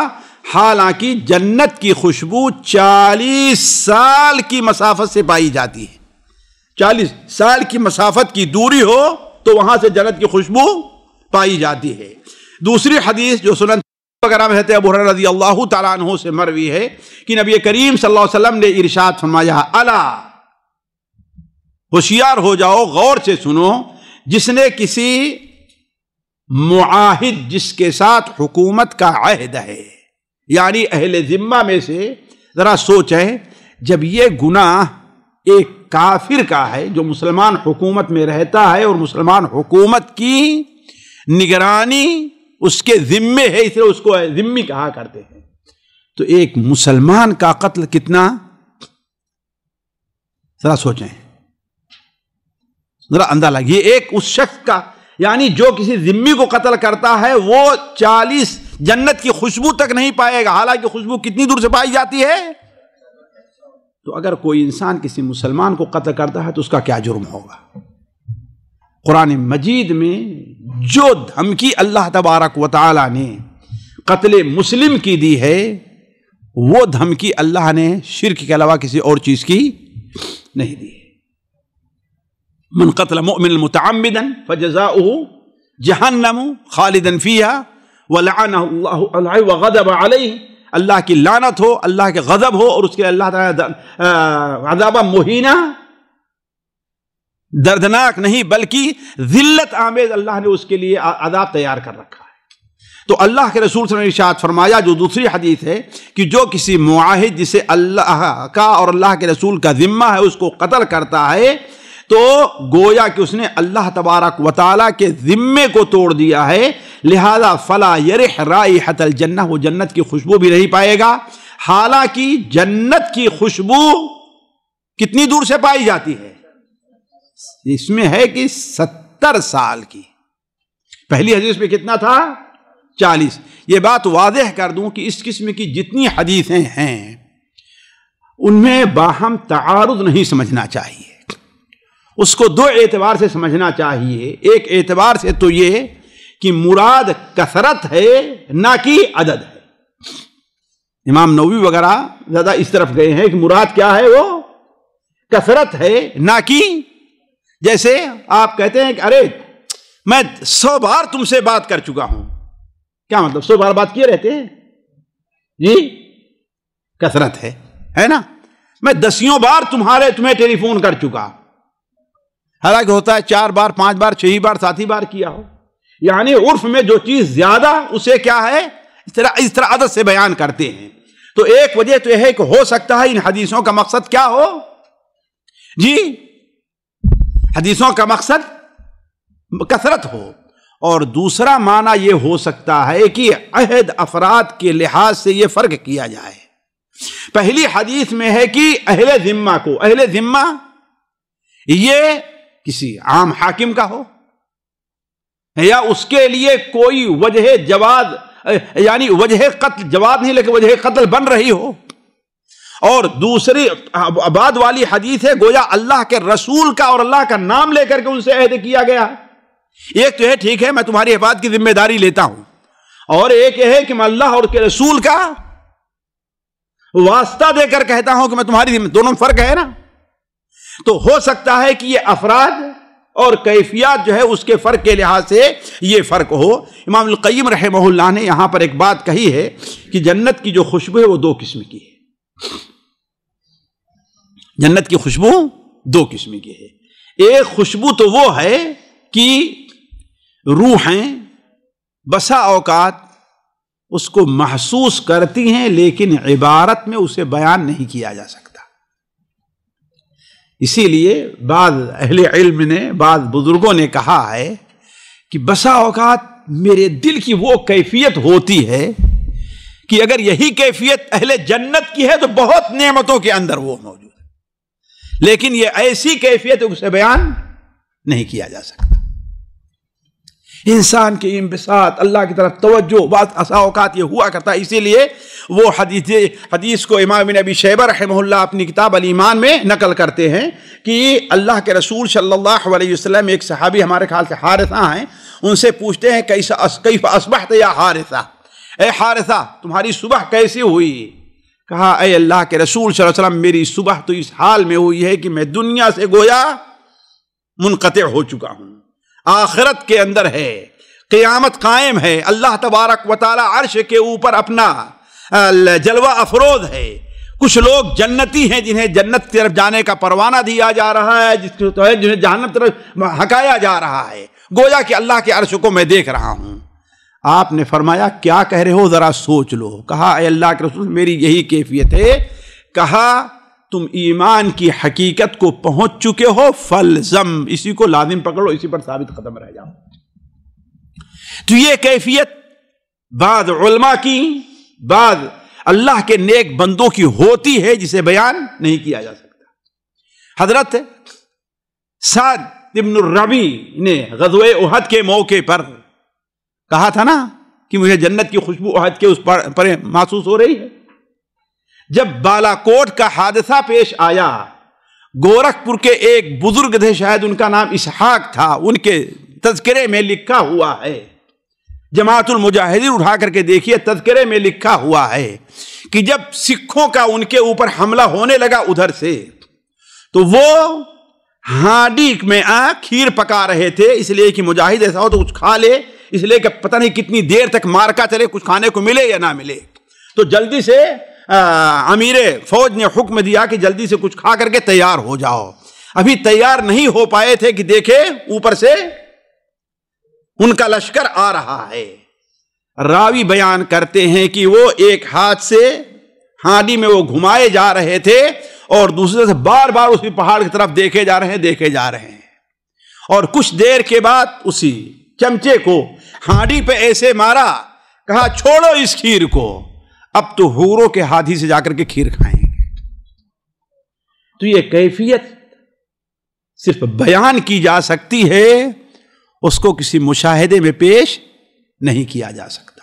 حالانکہ جنت کی خوشبو 40 سال کی مسافت سے پائی جاتی ہے۔ 40 سال کی مسافت کی دوری ہو تو وہاں سے جنت کی خوشبو پائی جاتی ہے۔ دوسری حدیث جو سنن وغیرہ میں ہے ابو ہریرہ رضی اللہ تعالیٰ عنہ سے مروی ہے کہ نبی کریم صلی اللہ علیہ وسلم نے ارشاد فرمایا، الا، ہوشیار ہو جاؤ، غور سے سنو، جس نے کسی معاہد جس کے ساتھ حکومت کا عہد ہے، یعنی اہل ذمہ میں سے، ذرا سوچیں، جب یہ گناہ ایک کافر کا ہے جو مسلمان حکومت میں رہتا ہے اور مسلمان حکومت کی نگرانی اس کے ذمے ہے، اس لیے اس کو ذمی کہا کرتے ہیں، تو ایک مسلمان کا قتل کتنا، ذرا سوچیں، ذرا اندازہ لگیے، ایک اس شخص کا، یعنی جو کسی ذمی کو قتل کرتا ہے وہ 40 جنت کی خوشبو تک نہیں پائے گا، حالانکہ خوشبو کتنی دور سے پائی جاتی ہے۔ تو اگر کوئی انسان کسی مسلمان کو قتل کرتا ہے تو اس کا کیا جرم ہوگا؟ قرآن مجید میں جو دھمکی اللہ تبارک و تعالی نے قتل مسلم کی دی ہے، وہ دھمکی اللہ نے شرک کے علاوہ کسی اور چیز کی نہیں دی ہے۔ من قتل مؤمنا متعمدا فجزاؤه جہنم خالدا فيها ولعنه اللہ وغضب علیہ، اللہ کی لعنت ہو، اللہ کے غضب ہو، اور اس کے اللہ تعالی عذاب مہینہ، دردناک نہیں بلکہ ذلت آمیز اللہ نے اس کے لیے عذاب تیار کر رکھا ہے۔ تو اللہ کے رسول صلی اللہ علیہ وسلم نے ارشاد فرمایا، جو دوسری حدیث ہے، کہ جو کسی معاہد جسے اللہ کا اور اللہ کے رسول کا ذمہ ہے اس کو قتل کرتا ہے تو گویا کہ اس نے اللہ تبارک و تعالیٰ کے ذمے کو توڑ دیا ہے، لہذا فلا یرح رائحۃ الجنہ، وہ جنت کی خوشبو بھی نہیں پائے گا، حالانکہ جنت کی خوشبو کتنی دور سے پائی جاتی ہے؟ اس میں ہے کہ 70 سال کی، پہلی حدیث میں کتنا تھا؟ 40۔ یہ بات واضح کر دوں کہ اس قسم کی جتنی حدیثیں ہیں ان میں باہم تعارض نہیں سمجھنا چاہیے، اس کو دو اعتبار سے سمجھنا چاہیے۔ ایک اعتبار سے تو یہ کہ مراد کثرت ہے نہ کہ عدد ہے۔ امام نووی وغیرہ زیادہ اس طرف گئے ہیں کہ مراد کیا ہے؟ وہ کثرت ہے، نہ کہ جیسے آپ کہتے ہیں کہ ارے میں 100 بار تم سے بات کر چکا ہوں، کیا مطلب 100 بار بات کیے رہتے ہیں؟ جی کثرت ہے نا؟ میں 10 بار تمہیں ٹیلی فون کر چکا، حالانکہ ہوتا ہے 4 بار 5 بار 6 بار 7 بار کیا ہو، یعنی عرف میں جو چیز زیادہ اسے کیا ہے اس طرح عدد سے بیان کرتے ہیں۔ تو ایک وجہ تو یہ ہے کہ ہو سکتا ہے ان حدیثوں کا مقصد کیا ہو؟ جی حدیثوں کا مقصد کثرت ہو، اور دوسرا معنی یہ ہو سکتا ہے کہ عہد افراد کے لحاظ سے یہ فرق کیا جائے۔ پہلی حدیث میں ہے کہ اہل ذمہ کو، اہل ذمہ یہ کسی عام حاکم کا ہو یا اس کے لیے کوئی وجہ جواز، یعنی وجہ قتل جواز نہیں لیکن وجہ قتل بن رہی ہو، اور دوسری بعد والی حدیث ہے گویا اللہ کے رسول کا اور اللہ کا نام لے کر کے ان سے عہد کیا گیا۔ ایک تو ہے ٹھیک ہے میں تمہاری حفاظت کی ذمہ داری لیتا ہوں، اور ایک یہ ہے کہ میں اللہ اور اس کے رسول کا واسطہ دے کر کہتا ہوں کہ میں تمہاری ذمہ، دونوں فرق ہے نا؟ تو ہو سکتا ہے کہ یہ افراد اور کیفیات جو ہے اس کے فرق کے لحاظ سے یہ فرق ہو۔ امام القیم رحمہ اللہ نے یہاں پر ایک بات کہی ہے کہ جنت کی جو خوشبو ہے وہ 2 قسم کی ہے۔ جنت کی خوشبو 2 قسم کی ہے۔ ایک خوشبو تو وہ ہے کہ روحیں بسا اوقات اس کو محسوس کرتی ہیں لیکن عبارت میں اسے بیان نہیں کیا جا سکتا۔ اسی لیے بعض اہل علم نے، بعض بزرگوں نے کہا ہے کہ بسا اوقات میرے دل کی وہ کیفیت ہوتی ہے کہ اگر یہی کیفیت اہل جنت کی ہے تو بہت نعمتوں کے اندر وہ موجود ہے، لیکن یہ ایسی کیفیت اسے بیان نہیں کیا جا سکتا۔ انسان کے انبساط، اللہ کی طرف توجہ، بعض اوقات یہ ہوا کرتا ہے۔ اسی لیے وہ حدیث کو امام ابن ابی شیبہ رحمہ اللہ اپنی کتاب الایمان میں نقل کرتے ہیں کہ اللہ کے رسول صلی اللہ علیہ وسلم، ایک صحابی ہمارے خیال سے حارثہ ہیں، ان سے پوچھتے ہیں کیف اصبحت یا حارثہ، اے حارثہ تمہاری صبح کیسی ہوئی؟ کہا اے اللہ کے رسول صلی اللہ علیہ وسلم میری صبح تو اس حال میں ہوئی ہے کہ میں دنیا سے گویا منقطع ہو چکا ہوں، آخرت کے اندر ہے، قیامت قائم ہے، اللہ تبارک و تعالی عرش کے اوپر اپنا جلوہ افروز ہے، کچھ لوگ جنتی ہیں جنہیں جنت کی طرف جانے کا پروانہ دیا جا رہا ہے، جنہیں جہنم کی طرف ہکایا جا رہا ہے، گویا کہ اللہ کے عرش کو میں دیکھ رہا ہوں۔ آپ نے فرمایا کیا کہہ رہے ہو، ذرا سوچ لو۔ کہا اے اللہ کے رسول میری یہی کیفیت ہے۔ کہا تم ایمان کی حقیقت کو پہنچ چکے ہو، فلزم، اسی کو لازم پکڑو، اسی پر ثابت قدم رہ جاؤ۔ تو یہ کیفیت بعض علماء کی، بعض اللہ کے نیک بندوں کی ہوتی ہے جسے بیان نہیں کیا جا سکتا۔ حضرت سعد بن الربیع نے غزوہ احد کے موقع پر کہا تھا نا کہ مجھے جنت کی خوشبو احد کے اس پر محسوس ہو رہی ہے۔ جب بالاکوٹ کا حادثہ پیش آیا، گورکھپور کے ایک بزرگ تھے، شاید ان کا نام اسحاق تھا، ان کے تذکرے میں لکھا ہوا ہے، جماعت المجاہدین اٹھا کر کے دیکھیے، تذکرے میں لکھا ہوا ہے کہ جب سکھوں کا ان کے اوپر حملہ ہونے لگا ادھر سے، تو وہ ہانڈی میں کھیر پکا رہے تھے، اس لیے کہ مجاہد ایسا ہو تو کچھ کھا لے، اس لیے کہ پتہ نہیں کتنی دیر تک مارکا چلے، کچھ کھانے کو ملے یا نہ ملے۔ تو جلدی سے امیر فوج نے حکم دیا کہ جلدی سے کچھ کھا کر کے تیار ہو جاؤ۔ ابھی تیار نہیں ہو پائے تھے کہ دیکھے اوپر سے ان کا لشکر آ رہا ہے۔ راوی بیان کرتے ہیں کہ وہ ایک ہاتھ سے ہانڈی میں وہ گھمائے جا رہے تھے اور دوسرے سے بار بار اسی پہاڑ کی طرف دیکھے جا رہے ہیں، اور کچھ دیر کے بعد اسی چمچے کو ہانڈی پہ ایسے مارا، کہا چھوڑو اس کھیر کو، اب تو حوروں کے ہاتھی سے جا کر کے کھیر کھائیں گے۔ تو یہ کیفیت صرف بیان کی جا سکتی ہے، اس کو کسی مشاہدے میں پیش نہیں کیا جا سکتا،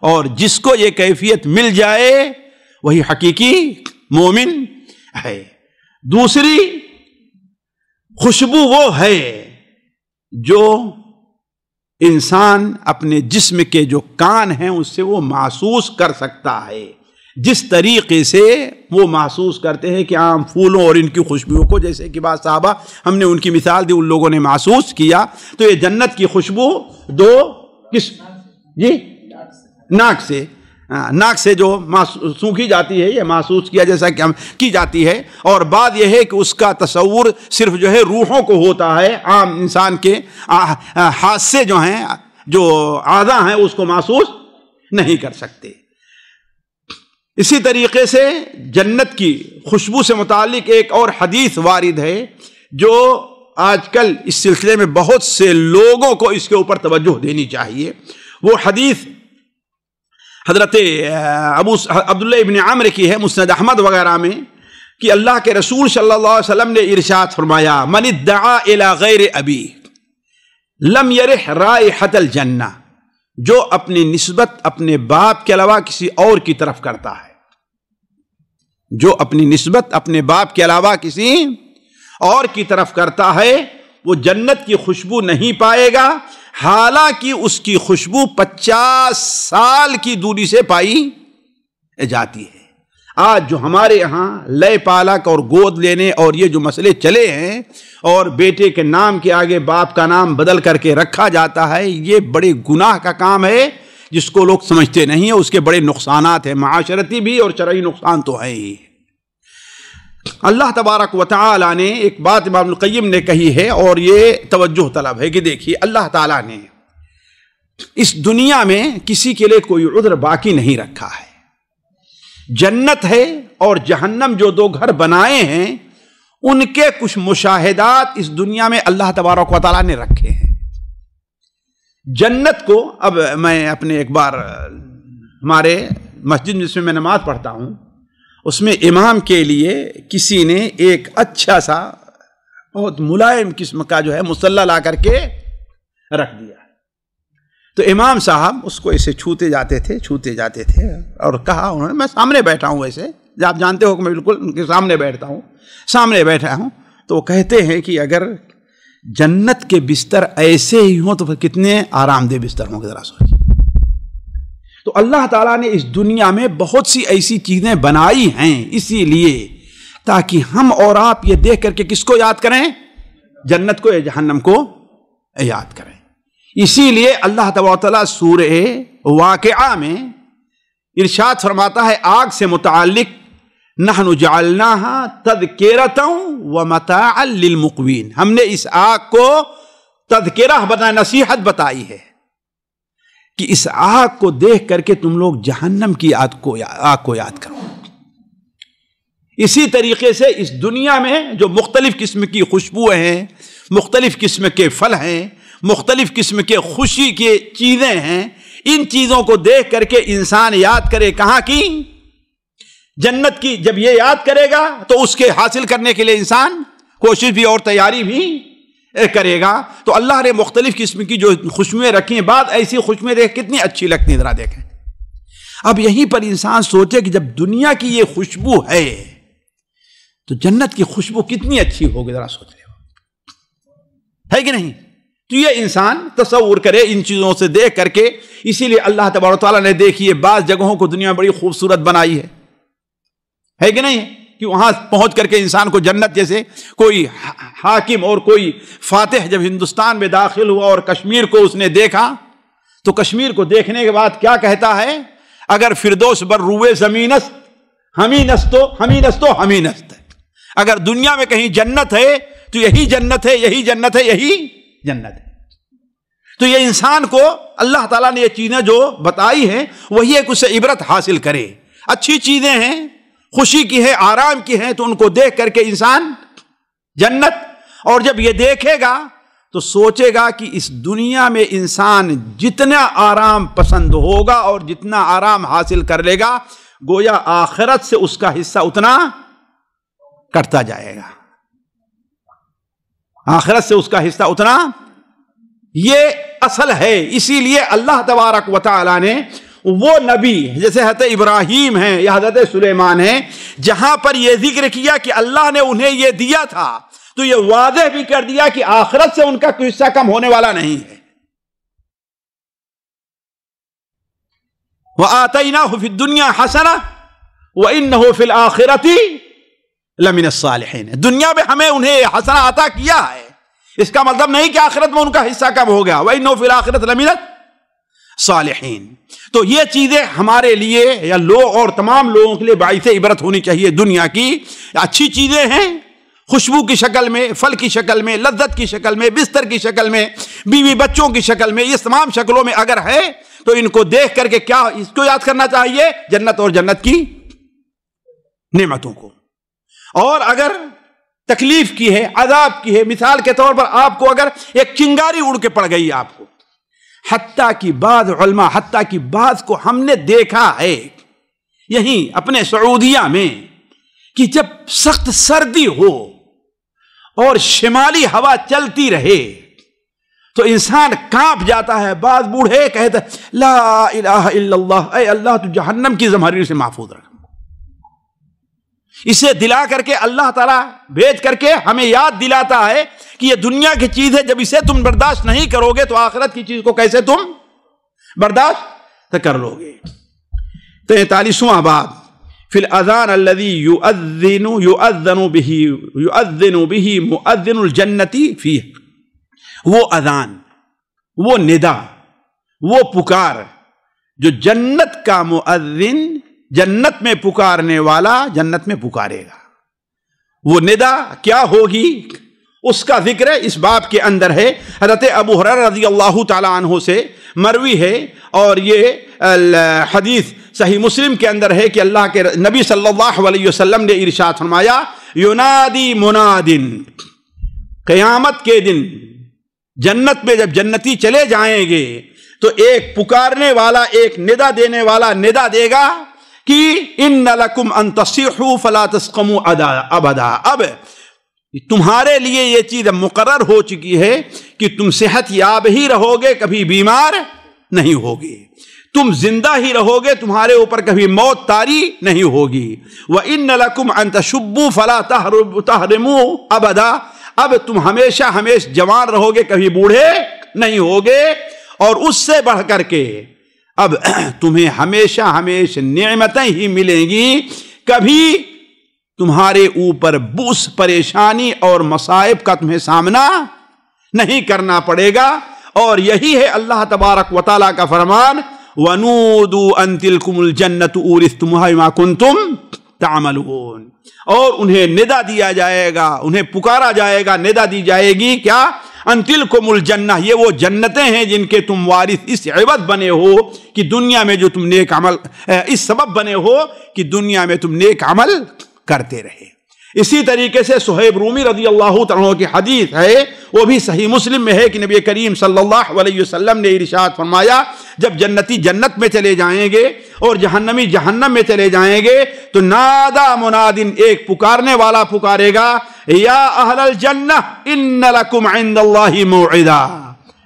اور جس کو یہ کیفیت مل جائے وہی حقیقی مومن ہے۔ دوسری خوشبو وہ ہے جو انسان اپنے جسم کے جو کان ہیں اس سے وہ محسوس کر سکتا ہے، جس طریقے سے وہ محسوس کرتے ہیں کہ عام پھولوں اور ان کی خوشبوؤں کو، جیسے کہ بعض صحابہ ہم نے ان کی مثال دی، ان لوگوں نے محسوس کیا۔ تو یہ جنت کی خوشبو دو کس جی ناک سے جو سونکھی جاتی ہے، یہ محسوس کیا جیسا کہ ہم کی جاتی ہے، اور بات یہ ہے کہ اس کا تصور صرف جو ہے روحوں کو ہوتا ہے، عام انسان کے ہاتھ سے جو ہیں، جو اعضاء ہیں، اس کو محسوس نہیں کر سکتے۔ اسی طریقے سے جنت کی خوشبو سے متعلق ایک اور حدیث وارد ہے جو آج کل اس سلسلے میں بہت سے لوگوں کو اس کے اوپر توجہ دینی چاہیے۔ وہ حدیث حضرت عبداللہ ابن عمرو کی ہے، مسند احمد وغیرہ میں، کہ اللہ کے رسول صلی اللہ علیہ وسلم نے ارشاد فرمایا، من ادعا الی غیر ابی لم یرح رائحۃ الجنہ، جو اپنی نسبت اپنے باپ کے علاوہ کسی اور کی طرف کرتا ہے، جو اپنی نسبت اپنے باپ کے علاوہ کسی اور کی طرف کرتا ہے، وہ جنت کی خوشبو نہیں پائے گا، حالانکہ اس کی خوشبو 50 سال کی دوری سے پائی جاتی ہے۔ آج جو ہمارے یہاں لے پالک اور گود لینے اور یہ جو مسئلے چلے ہیں، اور بیٹے کے نام کے آگے باپ کا نام بدل کر کے رکھا جاتا ہے، یہ بڑے گناہ کا کام ہے جس کو لوگ سمجھتے نہیں ہیں، اس کے بڑے نقصانات ہیں، معاشرتی بھی اور شرعی نقصان تو ہے ہی۔ اللہ تبارک و تعالی نے ایک بات امام القیم نے کہی ہے، اور یہ توجہ طلب ہے کہ دیکھیے اللہ تعالیٰ نے اس دنیا میں کسی کے لیے کوئی عذر باقی نہیں رکھا ہے. جنت ہے اور جہنم جو دو گھر بنائے ہیں ان کے کچھ مشاہدات اس دنیا میں اللہ تبارک و تعالیٰ نے رکھے ہیں. جنت کو اب میں اپنے ایک بار ہمارے مسجد جس میں نماز پڑھتا ہوں اس میں امام کے لیے کسی نے ایک اچھا سا بہت ملائم قسم کا جو ہے مصلی لا کر کے رکھ دیا. تو امام صاحب اس کو ایسے چھوتے جاتے تھے اور کہا انہوں نے، میں سامنے بیٹھا ہوں، ویسے آپ جانتے ہو کہ میں بالکل ان کے سامنے بیٹھا ہوں تو وہ کہتے ہیں کہ اگر جنت کے بستر ایسے ہی ہوں تو پھر کتنے آرام دہ بستر ہوں گے، ذرا سوچیے. تو اللہ تعالیٰ نے اس دنیا میں بہت سی ایسی چیزیں بنائی ہیں اسی لیے تاکہ ہم اور آپ یہ دیکھ کر کے کس کو یاد کریں؟ جنت کو یا جہنم کو یاد کریں. اسی لیے اللہ تبارک و تعالیٰ سورہ واقعہ میں ارشاد فرماتا ہے آگ سے متعلق، نحن جعلناها تذکرۃ ومتاعا للمقوین، ہم نے اس آگ کو تذکرہ بتایا، نصیحت بتائی ہے کہ اس آگ کو دیکھ کر کے تم لوگ جہنم کی آگ کو یاد کرو. اسی طریقے سے اس دنیا میں جو مختلف قسم کی خوشبوئیں ہیں، مختلف قسم کے پھل ہیں، مختلف قسم کے خوشی کی چیزیں ہیں، ان چیزوں کو دیکھ کر کے انسان یاد کرے کہاں کی؟ جنت کی. جب یہ یاد کرے گا تو اس کے حاصل کرنے کے لیے انسان کوشش بھی اور تیاری بھی کرے گا. تو اللہ نے مختلف قسم کی جو خوشبوئیں رکھی ہیں، بعد ایسی خوشبوئیں دیکھ کتنی اچھی لگتی ہیں، ذرا دیکھیں. اب یہیں پر انسان سوچے کہ جب دنیا کی یہ خوشبو ہے تو جنت کی خوشبو کتنی اچھی ہوگی، ذرا سوچ رہے ہو، ہے کہ نہیں؟ تو یہ انسان تصور کرے ان چیزوں سے دیکھ کر کے. اسی لیے اللہ تبارک و تعالیٰ نے دیکھیے بعض جگہوں کو دنیا میں بڑی خوبصورت بنائی ہے کہ نہیں؟ کہ وہاں پہنچ کر کے انسان کو جنت، جیسے کوئی حاکم اور کوئی فاتح جب ہندوستان میں داخل ہوا اور کشمیر کو اس نے دیکھا تو کشمیر کو دیکھنے کے بعد کیا کہتا ہے؟ اگر فردوس بر روئے زمینست ہمیں نست. اگر دنیا میں کہیں جنت ہے تو یہی جنت ہے، یہی جنت ہے، یہی جنت ہے. تو یہ انسان کو اللہ تعالیٰ نے یہ چیزیں جو بتائی ہیں وہی ایک اس سے عبرت حاصل کرے. اچھی چیزیں ہیں، خوشی کی ہے، آرام کی ہیں، تو ان کو دیکھ کر کے انسان جنت، اور جب یہ دیکھے گا تو سوچے گا کہ اس دنیا میں انسان جتنا آرام پسند ہوگا اور جتنا آرام حاصل کر لے گا گویا آخرت سے اس کا حصہ اتنا کٹتا جائے گا. آخرت سے اس کا حصہ اتنا، یہ اصل ہے. اسی لیے اللہ تبارک و تعالی نے وہ نبی جیسے حضرت ابراہیم ہیں یا حضرت سلیمان ہیں، جہاں پر یہ ذکر کیا کہ اللہ نے انہیں یہ دیا تھا تو یہ واضح بھی کر دیا کہ آخرت سے ان کا کوئی حصہ کم ہونے والا نہیں ہے. وَآتَيْنَاهُ فِي الدُّنْيَا حَسَنَةً وَإِنَّهُ فِي الْآخِرَةِ لَمِنَ الصَّالِحِينَ. دنیا میں ہمیں انہیں حسنہ عطا کیا ہے، اس کا مطلب نہیں کہ آخرت میں ان کا حصہ کم ہو گیا. وَإِنَّهُ فِي الْآخِرَةِ لَمِنَ الصَّالِحِينَ. تو یہ چیزیں ہمارے لیے یا لوگ اور تمام لوگوں کے لیے باعث عبرت ہونی چاہیے. دنیا کی اچھی چیزیں ہیں، خوشبو کی شکل میں، پھل کی شکل میں، لذت کی شکل میں، بستر کی شکل میں، بیوی بچوں کی شکل میں، یہ تمام شکلوں میں اگر ہے تو ان کو دیکھ کر کے کیا اس کو یاد کرنا چاہیے؟ جنت اور جنت کی نعمتوں کو. اور اگر تکلیف کی ہے، عذاب کی ہے، مثال کے طور پر آپ کو اگر ایک چنگاری اڑ کے پڑ گئی آپ کو، حتیٰ کہ بعض علماء، حتیٰ کہ بعض کو ہم نے دیکھا ہے یہیں اپنے سعودیہ میں کہ جب سخت سردی ہو اور شمالی ہوا چلتی رہے تو انسان کانپ جاتا ہے. بعض بوڑھے کہتے ہیں لا الہ الا اللہ، اے اللہ تو جہنم کی زمہریر سے محفوظ رکھ. اسے دلا کر کے اللہ تعالیٰ بھیج کر کے ہمیں یاد دلاتا ہے کہ یہ دنیا کی چیز ہے، جب اسے تم برداشت نہیں کرو گے تو آخرت کی چیز کو کیسے تم برداشت کر لو گے. 43واں باب فی الاذان الذی یؤذن به مؤذن الجنت فیہ. وہ اذان، وہ ندا، وہ پکار جو جنت کا مؤذن جنت میں پکارنے والا جنت میں پکارے گا. وہ ندا کیا ہوگی اس کا ذکر اس باب کے اندر ہے. حضرت ابو ہریرہ رضی اللہ تعالی عنہ سے مروی ہے اور یہ حدیث صحیح مسلم کے اندر ہے کہ اللہ کے نبی صلی اللہ علیہ وسلم نے ارشاد فرمایا ینادی منادن، قیامت کے دن جنت میں جب جنتی چلے جائیں گے تو ایک پکارنے والا، ایک ندا دینے والا ندا دے گا کہ ان لکم ان تصیحوا فلا تسقموا ابدا، اب تمہارے لیے یہ چیز مقرر ہو چکی ہے کہ تم صحت یاب ہی رہو گے، کبھی بیمار نہیں ہوگے، تم زندہ ہی رہو گے، تمہارے اوپر کبھی موت طاری نہیں ہوگی۔ وَإِنَّ لَكُمْ أَن تَشُبُّوا فَلَا تَحْرِمُوا أَبَدًا، اب تم ہمیشہ جوان رہو گے، کبھی بوڑھے نہیں ہوگے، اور اس سے بڑھ کر کے اب تمہیں ہمیشہ نعمتیں ہی ملیں گی، کبھی تمہارے اوپر بوس، پریشانی اور مصائب کا تمہیں سامنا نہیں کرنا پڑے گا۔ اور یہی ہے اللہ تبارک و تعالیٰ کا فرمان وَنُودُوا أَن تِلْكُمُ الْجَنَّةُ أُورِثْتُمُوهَا بِمَا كُنتُمْ تَعْمَلُونَ، اور انہیں ندا دیا جائے گا، انہیں پکارا جائے گا، ندا دی جائے گی کیا؟ ان تلکم الجنہ، یہ وہ جنتیں ہیں جن کے تم وارث اس عوض بنے ہو کہ دنیا میں جو تم نیک عمل، اس سبب بنے ہو کہ دنیا میں تم نیک عمل کرتے رہے۔ اسی طریقے سے صہیب رومی رضی اللہ عنہ کی حدیث ہے، وہ بھی صحیح مسلم میں ہے کہ نبی کریم صلی اللہ علیہ وسلم نے ارشاد فرمایا جب جنتی جنت میں چلے جائیں گے اور جہنمی جہنم میں چلے جائیں گے تو نادا منادن، ایک پکارنے والا پکارے گا یا اہل الجنہ ان لکم عند اللہ موعدا،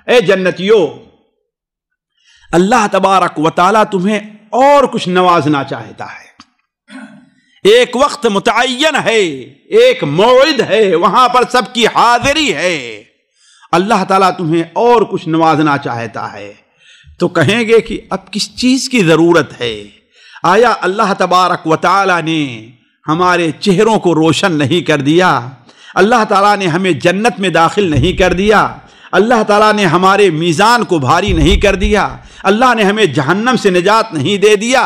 اے جنتیو اللہ تبارک و تعالیٰ تمہیں اور کچھ نوازنا چاہتا ہے، ایک وقت متعین ہے، ایک موعد ہے، وہاں پر سب کی حاضری ہے، اللہ تعالیٰ تمہیں اور کچھ نوازنا چاہتا ہے۔ تو کہیں گے کہ اب کس چیز کی ضرورت ہے؟ آیا اللہ تبارک و تعالیٰ نے ہمارے چہروں کو روشن نہیں کر دیا؟ اللہ تعالیٰ نے ہمیں جنت میں داخل نہیں کر دیا؟ اللہ تعالیٰ نے ہمارے میزان کو بھاری نہیں کر دیا؟ اللہ نے ہمیں جہنم سے نجات نہیں دے دیا؟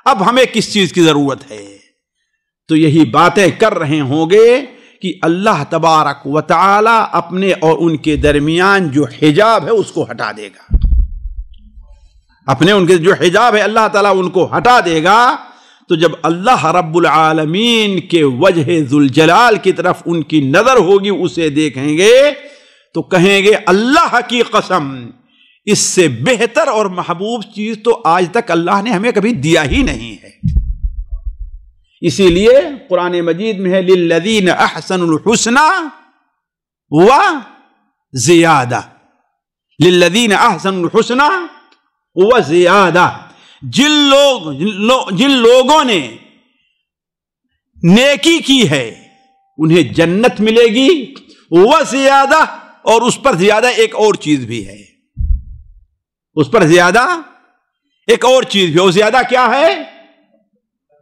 اب ہمیں کس چیز کی ضرورت ہے؟ تو یہی باتیں کر رہے ہوں گے کہ اللہ تبارک و تعالی اپنے اور ان کے درمیان جو حجاب ہے اس کو ہٹا دے گا، اپنے ان کے جو حجاب ہے اللہ تعالیٰ ان کو ہٹا دے گا۔ تو جب اللہ رب العالمین کے وجہ ذوالجلال کی طرف ان کی نظر ہوگی، اسے دیکھیں گے تو کہیں گے اللہ کی قسم، اس سے بہتر اور محبوب چیز تو آج تک اللہ نے ہمیں کبھی دیا ہی نہیں ہے۔ اسی لیے قرآن مجید میں ہے للذین احسنوا الحسنی وزیادہ، للذین احسنوا الحسنی وزیادہ، جن لوگوں نے نیکی کی ہے انہیں جنت ملے گی، وزیادہ، اور اس پر زیادہ ایک اور چیز بھی ہے، اس پر زیادہ ایک اور چیز بھی ہے۔ وہ زیادہ کیا ہے؟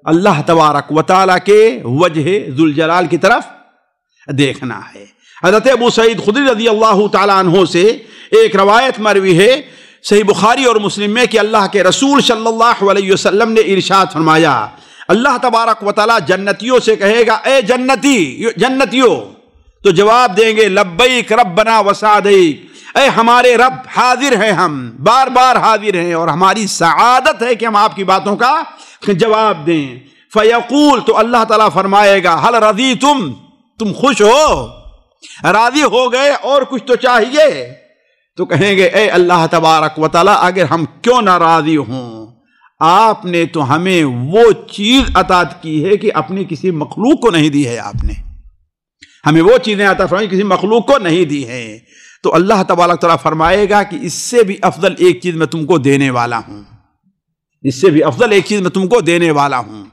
اللہ تبارک و تعالیٰ کے وجہ ذوالجلال کی طرف دیکھنا ہے۔ حضرت ابو سعید خدری رضی اللہ تعالیٰ عنہ سے ایک روایت مروی ہے صحیح بخاری اور مسلم میں کہ اللہ کے رسول صلی اللہ علیہ وسلم نے ارشاد فرمایا اللہ تبارک و تعالیٰ جنتیوں سے کہے گا اے جنتیوں، تو جواب دیں گے لبیک ربنا وسعدیک، اے ہمارے رب حاضر ہیں، ہم بار بار حاضر ہیں اور ہماری سعادت ہے کہ ہم آپ کی باتوں کا جواب دیں۔ فیقول، تو اللہ تعالیٰ فرمائے گا حل رضیتم، تم خوش ہو، راضی ہو گئے، اور کچھ تو چاہیے؟ تو کہیں گے اے اللہ تبارک و تعالیٰ اگر ہم کیوں ناراضی ہوں، آپ نے تو ہمیں وہ چیز عطا کی ہے کہ اپنی کسی مخلوق کو نہیں دی ہے، آپ نے ہمیں وہ چیزیں عطا فرمائی کسی مخلوق کو نہیں دی ہے۔ تو اللہ تبارک تعالیٰ فرمائے گا کہ اس سے بھی افضل ایک چیز میں تم کو دینے والا ہوں، اس سے بھی افضل ایک چیز میں تم کو دینے والا ہوں۔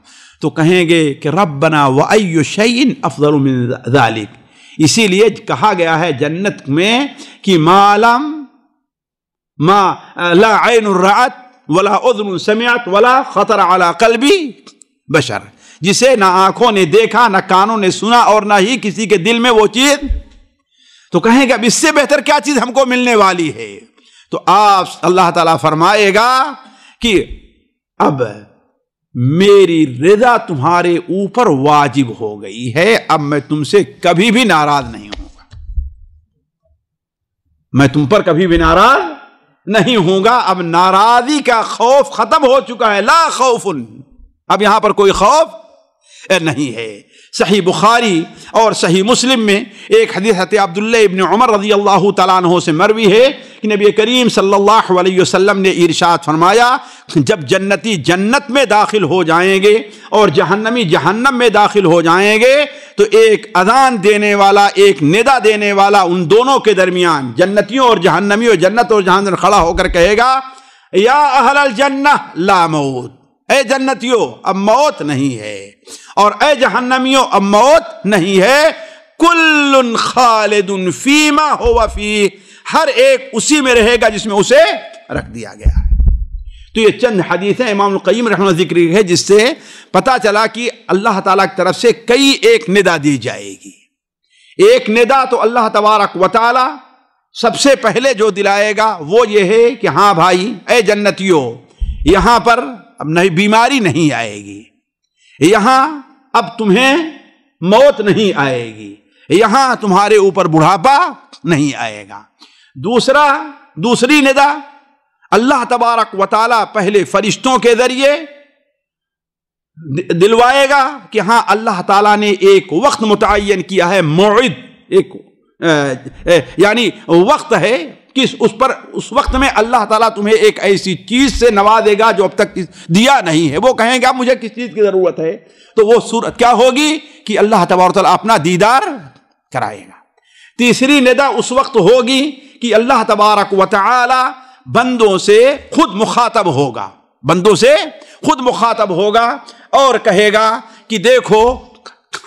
تو کہیں گے کہ ربنا وَأَيُّ شَيْءٍ أَفْضَلُ مِن ذَلِكَ، اسی لیے کہا گیا ہے جنت میں کہ ما لا عین رأت ولا اذن سمعت ولا خطر علی قلب بشر، جسے نہ آنکھوں نے دیکھا، نہ کانوں نے سنا، اور نہ ہی کسی کے دل میں وہ چیز۔ تو کہیں گے اب اس سے بہتر کیا چیز ہم کو ملنے والی ہے؟ تو آپ اللہ تعالیٰ فرمائے گا کہ اب میری رضا تمہارے اوپر واجب ہو گئی ہے، اب میں تم سے کبھی بھی ناراض نہیں ہوں گا، میں تم پر کبھی بھی ناراض نہیں ہوں گا. اب ناراضی کا خوف ختم ہو چکا ہے. لا خوف، اب یہاں پر کوئی خوف نہیں ہے. صحیح بخاری اور صحیح مسلم میں ایک حدیث حضرت عبداللہ ابن عمر رضی اللہ تعالیٰ عنہ سے مروی ہے کہ نبی کریم صلی اللہ علیہ وسلم نے ارشاد فرمایا، جب جنتی جنت میں داخل ہو جائیں گے اور جہنمی جہنم میں داخل ہو جائیں گے تو ایک اذان دینے والا، ایک ندا دینے والا ان دونوں کے درمیان، جنتیوں اور جہنمیوں، جنت اور جہنم، کھڑا ہو کر کہے گا یا اہل الجنہ لا موت، اے جنتیوں اب موت نہیں ہے، اور اے جہنمیوں اب موت نہیں ہے. کل خالد فیما ہوا فی، ہر ایک اسی میں رہے گا جس میں اسے رکھ دیا گیا ہے. تو یہ چند حدیثیں امام القیم رحمہ اللہ ذکر ہے جس سے پتا چلا کہ اللہ تعالیٰ کی طرف سے کئی ایک ندا دی جائے گی. ایک ندا تو اللہ تبارک و تعالی سب سے پہلے جو دلائے گا وہ یہ ہے کہ ہاں بھائی اے جنتیوں، یہاں پر اب نہیں بیماری نہیں آئے گی، یہاں اب تمہیں موت نہیں آئے گی، یہاں تمہارے اوپر بڑھاپا نہیں آئے گا. دوسری ندا اللہ تبارک و تعالی پہلے فرشتوں کے ذریعے دلوائے گا کہ ہاں اللہ تعالیٰ نے ایک وقت متعین کیا ہے، موعد، ایک یعنی وقت ہے کہ اس وقت میں اللہ تعالیٰ تمہیں ایک ایسی چیز سے نوازے گا جو اب تک دیا نہیں ہے. وہ کہیں گا مجھے کس چیز کی ضرورت ہے، تو وہ صورت کیا ہوگی کہ اللہ تبارک و تعالیٰ اپنا دیدار کرائے گا. تیسری ندا اس وقت ہوگی کہ اللہ تبارک و تعالی بندوں سے خود مخاطب ہوگا، بندوں سے خود مخاطب ہوگا اور کہے گا کہ دیکھو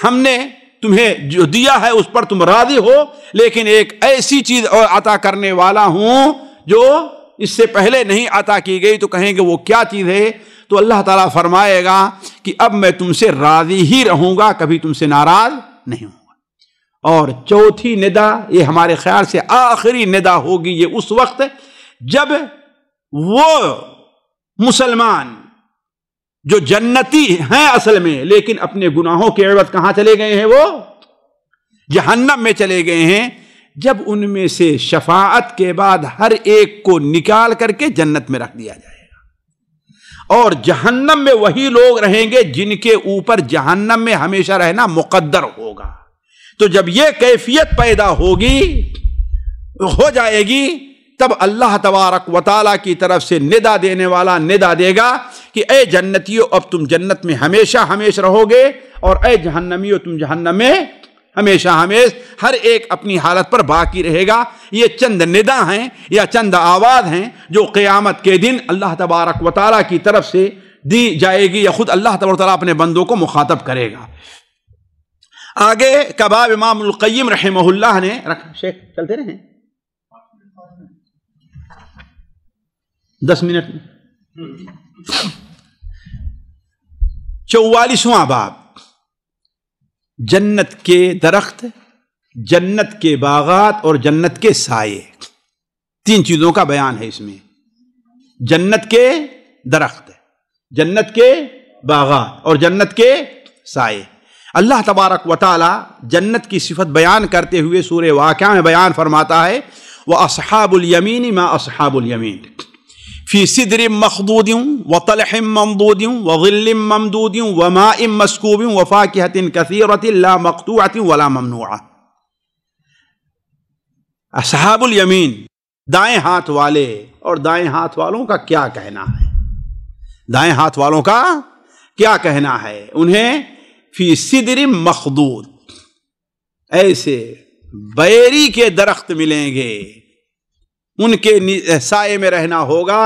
ہم نے تمہیں جو دیا ہے اس پر تم راضی ہو، لیکن ایک ایسی چیز اور عطا کرنے والا ہوں جو اس سے پہلے نہیں عطا کی گئی. تو کہیں گے وہ کیا چیز ہے؟ تو اللہ تعالیٰ فرمائے گا کہ اب میں تم سے راضی ہی رہوں گا، کبھی تم سے ناراض نہیں ہوں گا. اور چوتھی ندا، یہ ہمارے خیال سے آخری ندا ہوگی، یہ اس وقت جب وہ مسلمان جو جنتی ہیں اصل میں لیکن اپنے گناہوں کے عوض کہاں چلے گئے ہیں، وہ جہنم میں چلے گئے ہیں، جب ان میں سے شفاعت کے بعد ہر ایک کو نکال کر کے جنت میں رکھ دیا جائے گا، اور جہنم میں وہی لوگ رہیں گے جن کے اوپر جہنم میں ہمیشہ رہنا مقدر ہوگا. تو جب یہ کیفیت پیدا ہو جائے گی تب اللہ تبارک و تعالیٰ کی طرف سے ندا دینے والا ندا دے گا کہ اے جنتیوں اب تم جنت میں ہمیشہ ہمیشہ رہو گے، اور اے جہنمیوں تم جہنم میں ہمیشہ ہمیشہ، ہر ایک اپنی حالت پر باقی رہے گا. یہ چند ندا ہیں یا چند آواز ہیں جو قیامت کے دن اللہ تبارک و تعالیٰ کی طرف سے دی جائے گی، یا خود اللہ تبارک و تعالیٰ اپنے بندوں کو مخاطب کرے گا. آگے کباب امام القیم رحمہ اللہ نے شیخ چلتے رہیں 10 منٹ میں 44واں باب، جنت کے درخت، جنت کے باغات اور جنت کے سائے. 3 چیزوں کا بیان ہے اس میں، جنت کے درخت، جنت کے باغات اور جنت کے سائے. اللہ تبارک و تعالی جنت کی صفت بیان کرتے ہوئے سورہ واقعہ میں بیان فرماتا ہے وَأَصْحَابُ الْيَمِينِ مَا أَصْحَابُ الْيَمِينِ فِي سِدْرٍ مَّخْضُودٍ وَطَلْحٍ مَّمْضُودٍ وَظِلٍّ مَّمْدُودٍ وَمَاءٍ مَّسْكُوبٍ وَفَاكِهَةٍ كَثِيرَةٍ لَّا مَقْطُوعَةٍ وَلَا مَمْنُوعَةٍ. اصحاب الیمین، دائیں ہاتھ والے، اور دائیں ہاتھ والوں کا کیا کہنا ہے؟ دائیں ہاتھ والوں کا کیا کہنا ہے؟ انہیں فی صدر مخضود، ایسے بیری کے درخت ملیں گے، ان کے سائے میں رہنا ہوگا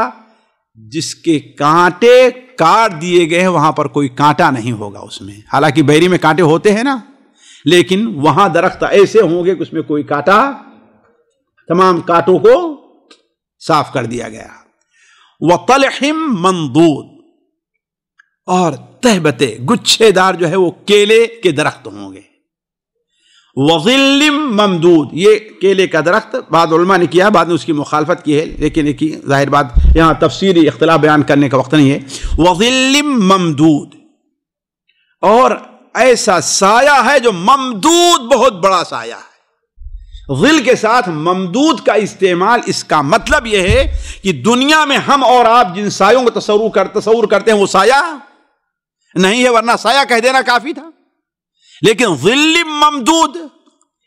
جس کے کانٹے کاٹ دیے گئے ہیں، وہاں پر کوئی کانٹا نہیں ہوگا اس میں. حالانکہ بیری میں کانٹے ہوتے ہیں نا، لیکن وہاں درخت ایسے ہوں گے کہ اس میں کوئی کانٹا، تمام کانٹوں کو صاف کر دیا گیا. وَطَلْحٍ مَّمْضُودٍ، اور تہبتے گچھے دار جو ہے وہ کیلے کے درخت ہوں گے. وَظِلٍّ مَّمْدُودٍ، یہ کیلے کا درخت بعض علماء نے کیا، بعد نے اس کی مخالفت کی ہے، لیکن ایک ظاہر بات یہاں تفصیلی اختلاف بیان کرنے کا وقت نہیں ہے. وَظِلٍّ مَّمْدُودٍ، اور ایسا سایہ ہے جو ممدود، بہت بڑا سایہ ہے. ظل کے ساتھ ممدود کا استعمال، اس کا مطلب یہ ہے کہ دنیا میں ہم اور آپ جن سایوں کو تصور کرتے ہیں وہ سایہ نہیں ہے، ورنہ سایہ کہہ دینا کافی تھا. لیکن ظل ممدود،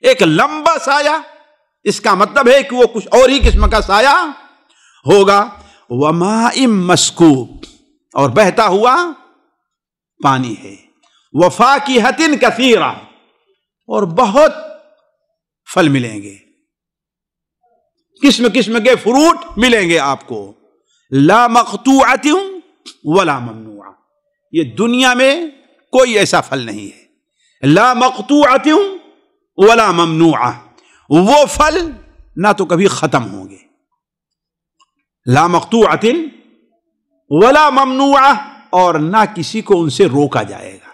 ایک لمبا سایہ، اس کا مطلب ہے کہ وہ کچھ اور ہی قسم کا سایہ ہوگا. وماء مسکوب، اور بہتا ہوا پانی ہے. وفاکہۃ کثیرہ، اور بہت پھل ملیں گے، قسم قسم کے فروٹ ملیں گے آپ کو. لا مقطوعۃ ولا ممنوعہ، یہ دنیا میں کوئی ایسا پھل نہیں ہے. لا مقطوعۃ ولا ممنوعہ، وہ پھل نہ تو کبھی ختم ہوں گے. لا مقطوعۃ ولا ممنوعہ، اور نہ کسی کو ان سے روکا جائے گا.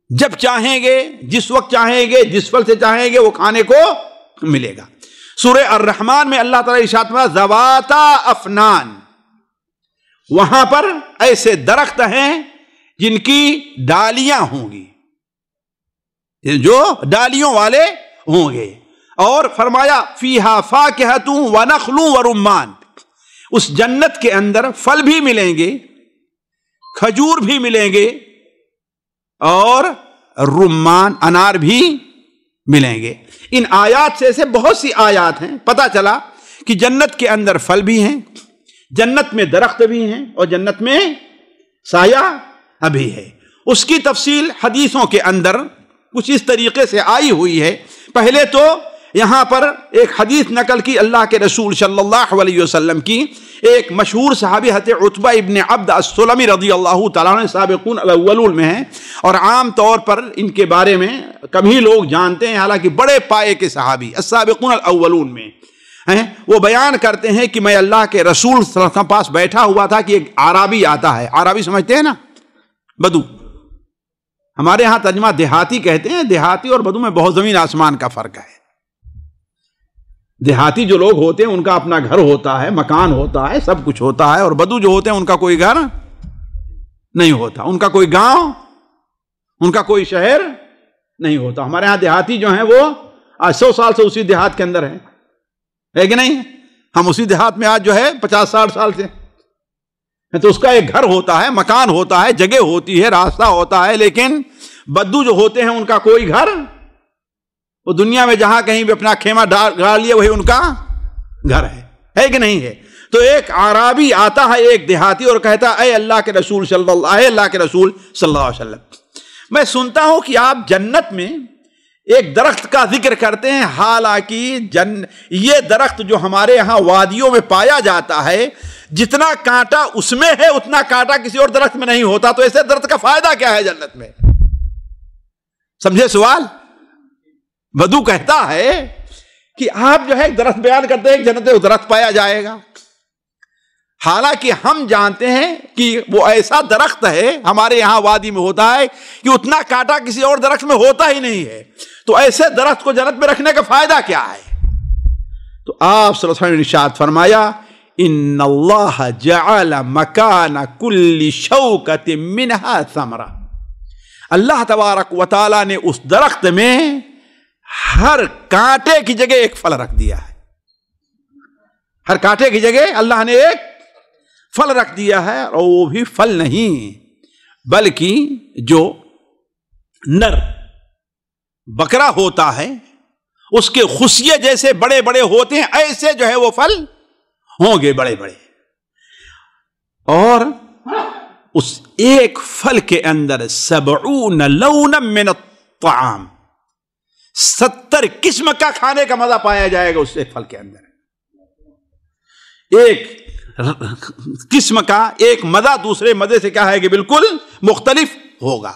جب چاہیں گے، جس وقت چاہیں گے، جس پھل سے چاہیں گے وہ کھانے کو ملے گا. سورہ الرحمن میں اللہ تعالیٰ ارشاد فرمایا ذواتا افنان، وہاں پر ایسے درخت ہیں جن کی ڈالیاں ہوں گی، جو ڈالیوں والے ہوں گے. اور فرمایا فیہا فاکہۃ ونخل ورمان، اس جنت کے اندر پھل بھی ملیں گے، کھجور بھی ملیں گے، اور رمان انار بھی ملیں گے. ان آیات سے ایسے بہت سی آیات ہیں، پتہ چلا کہ جنت کے اندر پھل بھی ہیں، جنت میں درخت بھی ہیں، اور جنت میں سایہ بھی ہے. اس کی تفصیل حدیثوں کے اندر کچھ اس طریقے سے آئی ہوئی ہے. پہلے تو یہاں پر ایک حدیث نقل کی اللہ کے رسول صلی اللہ علیہ وسلم کی. ایک مشہور صحابی حضرت عتبہ ابن عبد السلمی رضی اللہ تعالیٰ عنہ سابقون الاولون میں ہیں، اور عام طور پر ان کے بارے میں کم ہی لوگ جانتے ہیں، حالانکہ بڑے پائے کے صحابی السابقون الاولون میں ہیں. وہ بیان کرتے ہیں کہ میں اللہ کے رسول صلی اللہ علیہ وسلم پاس بیٹھا ہوا تھا کہ ایک عربی آتا ہے. عربی سمجھتے ہیں نا، بدو. ہمارے ہاں ترجمہ دیہاتی کہتے ہیں. دیہاتی اور بدو میں بہت زمین آسمان کا فرق ہے. دیہاتی جو لوگ ہوتے ہیں ان کا اپنا گھر ہوتا ہے، مکان ہوتا ہے، سب کچھ ہوتا ہے. اور بدو جو ہوتے ہیں ان کا کوئی گھر نہیں ہوتا، ان کا کوئی گاؤں، ان کا کوئی شہر نہیں ہوتا. ہمارے ہاں دیہاتی جو ہیں وہ آج 100 سال سے اسی دیہات کے اندر ہیں، ہے کہ نہیں؟ ہم اسی دیہات میں آج جو ہے 50-60 سال سے. تو اس کا ایک گھر ہوتا ہے، مکان ہوتا ہے، جگہ ہوتی ہے، راستہ ہوتا ہے. لیکن بدو جو ہوتے ہیں ان کا کوئی گھر، وہ دنیا میں جہاں کہیں بھی اپنا خیمہ ڈال لیے وہی ان کا گھر ہے کہ نہیں ہے؟ تو ایک عربی آتا ہے، ایک دیہاتی، اور کہتا اے اللہ کے رسول صلی اللہ علیہ وسلم، میں سنتا ہوں کہ آپ جنت میں ایک درخت کا ذکر کرتے ہیں، حالانکہ یہ درخت جو ہمارے یہاں وادیوں میں پایا جاتا ہے، جتنا کانٹا اس میں ہے اتنا کانٹا کسی اور درخت میں نہیں ہوتا. تو ایسے درخت کا فائدہ کیا ہے جنت میں؟ سمجھے سوال؟ بدو کہتا ہے کہ آپ جو ہے ایک درخت بیان کرتے ہیں، جنت میں درخت پایا جائے گا، حالانکہ ہم جانتے ہیں کہ وہ ایسا درخت ہے ہمارے یہاں وادی میں ہوتا ہے کہ اتنا کانٹا کسی اور درخت میں ہوتا ہی نہیں ہے. تو ایسے درخت کو جنت میں رکھنے کا فائدہ کیا ہے؟ تو آپ صلی اللہ علیہ وسلم نے ارشاد فرمایا ان اللہ جعل مکان کل شوکۃ منہا ثمرہ، اللہ تبارک و تعالی نے اس درخت میں ہر کانٹے کی جگہ ایک پھل رکھ دیا ہے. ہر کانٹے کی جگہ اللہ نے ایک پھل رکھ دیا ہے. اور وہ بھی پھل نہیں بلکہ جو نر بکرا ہوتا ہے اس کے خصیے جیسے بڑے بڑے ہوتے ہیں، ایسے جو ہے وہ پھل ہوں گے بڑے بڑے. اور اس ایک پھل کے اندر 70 لونا من الطعام، 70 قسم کا کھانے کا مزہ پایا جائے گا اس ایک پھل کے اندر. ایک قسم کا ایک مزہ دوسرے مزے سے کیا ہے کہ بالکل مختلف ہوگا.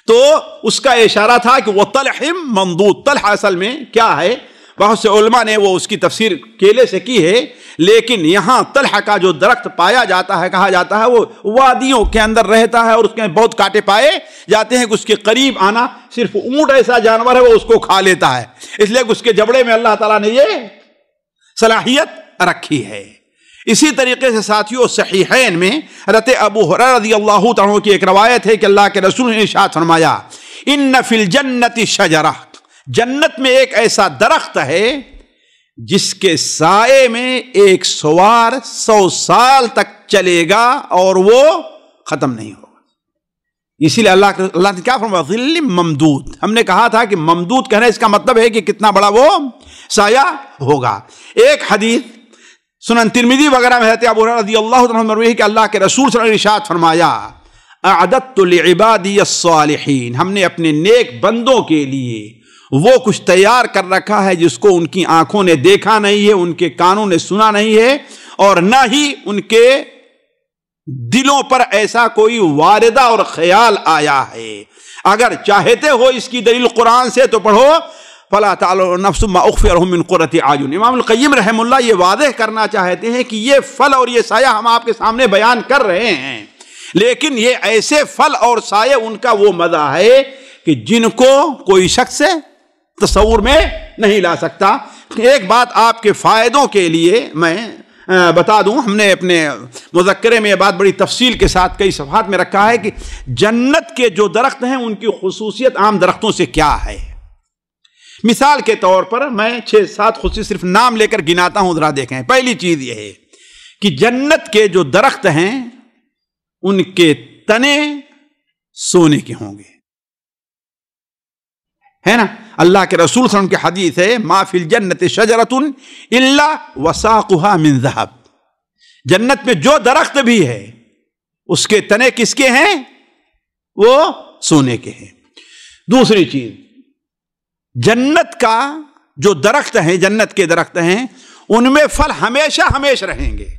تو اس کا اشارہ تھا کہ وہ طلح ممدود. طلح اصل میں کیا ہے؟ بہت سے علماء نے وہ اس کی تفسیر کیلے سے کی ہے، لیکن یہاں طلح کا جو درخت پایا جاتا ہے، کہا جاتا ہے وہ وادیوں کے اندر رہتا ہے، اور اس کے بہت کانٹے پائے جاتے ہیں کہ اس کے قریب آنا، صرف اونٹ ایسا جانور ہے وہ اس کو کھا لیتا ہے، اس لیے کہ اس کے جبڑے میں اللہ تعالیٰ نے یہ صلاحیت رکھی ہے. اسی طریقے سے ساتھیوں صحیحین میں حضرت ابو ہریرہ رضی اللہ تعالیٰ کی ایک روایت ہے کہ اللہ کے رسول نے ارشاد فرمایا ان فی الجنت شجرہ، جنت میں ایک ایسا درخت ہے جس کے سائے میں ایک سوار 100 سال تک چلے گا اور وہ ختم نہیں ہوگا. اسی لیے اللہ نے کیا فرمایا؟ ظل ممدود. ہم نے کہا تھا کہ ممدود کہنا اس کا مطلب ہے کہ کتنا بڑا وہ سایہ ہوگا. ایک حدیث سنن ترمذی وغیرہ میں حضرت ابو ہریرہ رضی اللہ عنہ مروی ہے کہ اللہ کے رسول صلی اللہ علیہ وسلم نے ارشاد فرمایا اعددت لعبادی الصالحین، ہم نے اپنے نیک بندوں کے لیے وہ کچھ تیار کر رکھا ہے جس کو ان کی آنکھوں نے دیکھا نہیں ہے، ان کے کانوں نے سنا نہیں ہے، اور نہ ہی ان کے دلوں پر ایسا کوئی واردہ اور خیال آیا ہے. اگر چاہتے ہو اس کی دلیل قرآن سے تو پڑھو فَلَا تَعْلَمُ نَفْسٌ مَا أُخْفِيَ لَهُم مِّن قُرَّةِ أَعْيُنٍ. امام القیم رحمہ اللہ یہ واضح کرنا چاہتے ہیں کہ یہ پھل اور یہ سایہ ہم آپ کے سامنے بیان کر رہے ہیں، لیکن یہ ایسے پھل اور سایہ ان کا وہ مزہ ہے کہ جن کو کوئی شخص تصور میں نہیں لا سکتا. ایک بات آپ کے فائدوں کے لیے میں بتا دوں، ہم نے اپنے مذکرے میں یہ بات بڑی تفصیل کے ساتھ کئی صفحات میں رکھا ہے کہ جنت کے جو درخت ہیں ان کی خصوصیت عام درختوں سے کیا ہے. مثال کے طور پر میں 6-7 خصوصیت صرف نام لے کر گناتا ہوں، ذرا دیکھیں. پہلی چیز یہ ہے کہ جنت کے جو درخت ہیں ان کے تنے سونے کے ہوں گے، ہے نا. اللہ کے رسول صلی اللہ علیہ وسلم کی حدیث ہے ما فی الجنت شجرۃ الا وساقها من ذهب. جنت میں جو درخت بھی ہے اس کے تنے کس کے ہیں؟ وہ سونے کے ہیں. دوسری چیز، جنت کا جو درخت ہیں، جنت کے درخت ہیں ان میں پھل ہمیشہ ہمیشہ رہیں گے.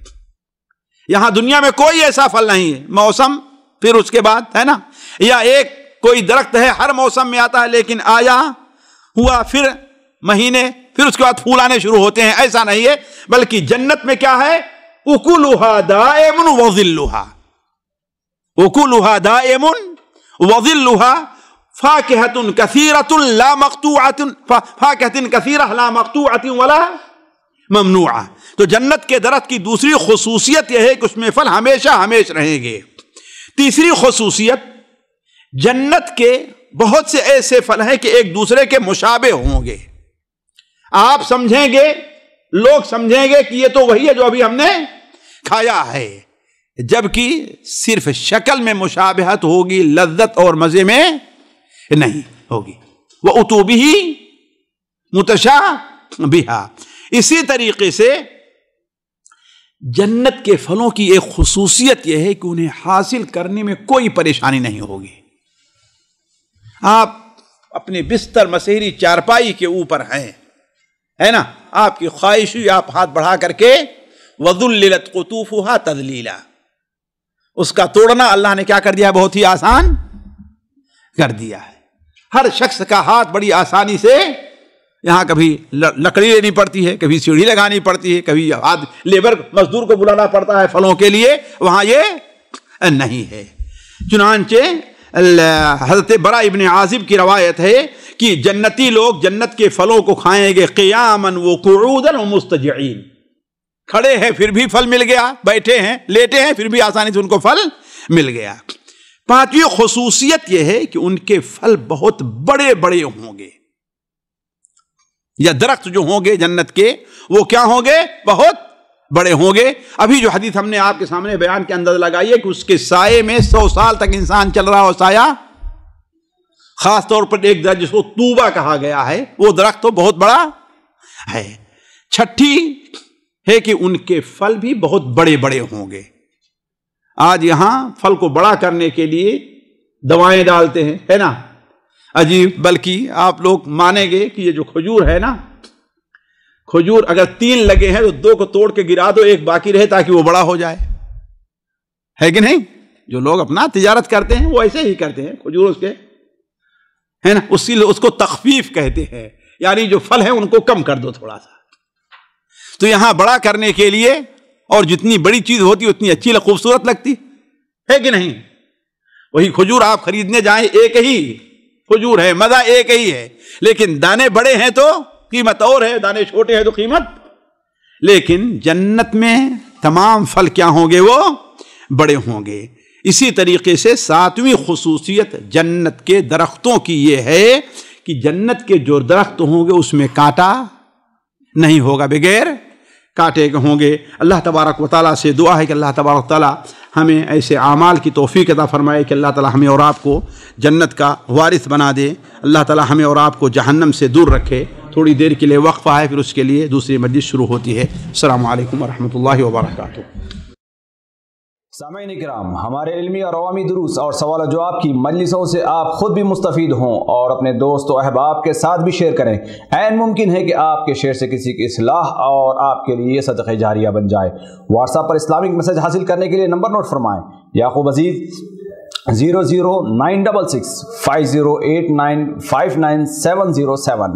یہاں دنیا میں کوئی ایسا پھل نہیں ہے موسم پھر اس کے بعد، ہے نا، یا ایک کوئی درخت ہے ہر موسم میں آتا ہے لیکن آیا ہوا پھر مہینے پھر اس کے بعد پھول آنے شروع ہوتے ہیں، ایسا نہیں ہے. بلکہ جنت میں کیا ہے؟ اکلھا دائم وظلھا، اکلھا دائم وظلھا فاکہۃ کثیرۃ لا مقطوعۃ، فاکہۃ کثیرہ لا مقطوعۃ ولا ممنوعہ. تو جنت کے درخت کی دوسری خصوصیت یہ ہے کہ اس میں پھل ہمیشہ ہمیشہ رہیں گے. تیسری خصوصیت، جنت کے بہت سے ایسے پھل ہیں کہ ایک دوسرے کے مشابہ ہوں گے. آپ سمجھیں گے، لوگ سمجھیں گے کہ یہ تو وہی ہے جو ابھی ہم نے کھایا ہے، جبکہ صرف شکل میں مشابہت ہوگی، لذت اور مزے میں نہیں ہوگی. وَأُتُوا بِهِ مُتَشَابِهًا. اسی طریقے سے جنت کے پھلوں کی ایک خصوصیت یہ ہے کہ انہیں حاصل کرنے میں کوئی پریشانی نہیں ہوگی. آپ اپنے بستر مسیری چارپائی کے اوپر ہیں، ہے نا، آپ کی خواہش ہوئی آپ ہاتھ بڑھا کر کے وَذُلِّلَتْ قُطُوفُهَا تَذْلِيلًا، اس کا توڑنا اللہ نے کیا کر دیا؟ بہت ہی آسان کر دیا ہے. ہر شخص کا ہاتھ بڑی آسانی سے، یہاں کبھی لکڑی لینی پڑتی ہے، کبھی سیڑھی لگانی پڑتی ہے، کبھی لیبر مزدور کو بلانا پڑتا ہے پھلوں کے لیے، وہاں یہ نہیں ہے. چنانچہ حضرت برا ابن عازب کی روایت ہے کہ جنتی لوگ جنت کے پھلوں کو کھائیں گے قیاما وقعودا ومستجعین. کھڑے ہیں پھر بھی پھل مل گیا، بیٹھے ہیں لیٹے ہیں پھر بھی آسانی سے ان کو پھل مل گیا. پانچویں خصوصیت یہ ہے کہ ان کے پھل بہت بڑے بڑے ہوں گے، یا درخت جو ہوں گے جنت کے وہ کیا ہوں گے؟ بہت بڑے ہوں گے. ابھی جو حدیث ہم نے آپ کے سامنے بیان کے انداز لگائیے کہ اس کے سائے میں 100 سال تک انسان چل رہا ہو سایہ. خاص طور پر ایک درخت جس کو طوبہ کہا گیا ہے وہ درخت تو بہت بڑا ہے. چھٹی ہے کہ ان کے پھل بھی بہت بڑے بڑے ہوں گے. آج یہاں پھل کو بڑا کرنے کے لیے دوائیں ڈالتے ہیں، ہے نا، عجیب. بلکہ آپ لوگ مانیں گے کہ یہ جو کھجور ہے نا، کھجور اگر 3 لگے ہیں تو 2 کو توڑ کے گرا دو، 1 باقی رہے تاکہ وہ بڑا ہو جائے، ہے کہ نہیں؟ جو لوگ اپنا تجارت کرتے ہیں وہ ایسے ہی کرتے ہیں. کھجور اس کے، ہے نا، اس کو تخفیف کہتے ہیں، یعنی جو پھل ہیں ان کو کم کر دو تھوڑا سا. تو یہاں بڑا کرنے کے لیے، اور جتنی بڑی چیز ہوتی اتنی اچھی خوبصورت لگتی ہے کہ نہیں؟ وہی کھجور آپ خریدنے جائیں ایک ہی کھجور ہے، مزہ ایک ہی ہے، لیکن دانے بڑے ہیں تو قیمت اور ہے، دانے چھوٹے ہیں تو قیمت. لیکن جنت میں تمام پھل کیا ہوں گے؟ وہ بڑے ہوں گے. اسی طریقے سے 7ویں خصوصیت جنت کے درختوں کی یہ ہے کہ جنت کے جو درخت ہوں گے اس میں کانٹا نہیں ہوگا، بغیر کانٹے کے ہوں گے۔ اللہ تبارک و تعالیٰ سے دعا ہے کہ اللہ تبارک و تعالیٰ ہمیں ایسے اعمال کی توفیق عطا فرمائے کہ اللہ تعالیٰ ہمیں اور آپ کو جنت کا وارث بنا دے، اللہ تعالیٰ ہمیں اور آپ کو جہنم سے دور رکھے۔ تھوڑی دیر کے لیے وقفہ ہے، پھر اس کے لیے دوسری مجلس شروع ہوتی ہے۔ السلام علیکم ورحمۃ اللہ وبرکاتہ۔ سامعین کرام، ہمارے علمی اور عوامی دروس اور سوال و جواب کی مجلسوں سے آپ خود بھی مستفید ہوں اور اپنے دوست و احباب کے ساتھ بھی شیئر کریں۔ عین ممکن ہے کہ آپ کے شیئر سے کسی کی اصلاح اور آپ کے لیے صدقہ جاریہ بن جائے۔ واٹس ایپ پر اسلامک میسج حاصل کرنے کے لیے نمبر نوٹ فرمائیں: یعقوب عزیز 00966 5089597707۔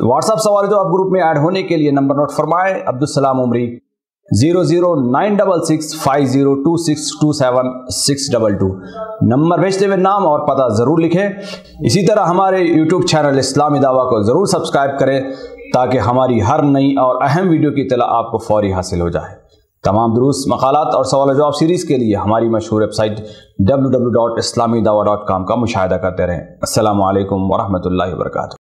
واٹس ایپ سوال جو آپ گروپ میں ایڈ ہونے کے لیے نمبر نوٹ فرمائیں: عبدالسلام عمری 00966 502627 نمبر بھیجتے ہوئے نام اور پتہ ضرور لکھیں۔ اسی طرح ہمارے یوٹیوب چینل اسلامی دعویٰ کو ضرور سبسکرائب کریں تاکہ ہماری ہر نئی اور اہم ویڈیو کی اطلاع آپ کو فوری حاصل ہو جائے۔ تمام دروس، مقالات اور سوال و جواب سیریز کے لیے ہماری مشہور ویب سائٹ www.islamidawah.com کا مشاہدہ کرتے رہیں۔ السلام علیکم ورحمۃ اللہ وبرکاتہ۔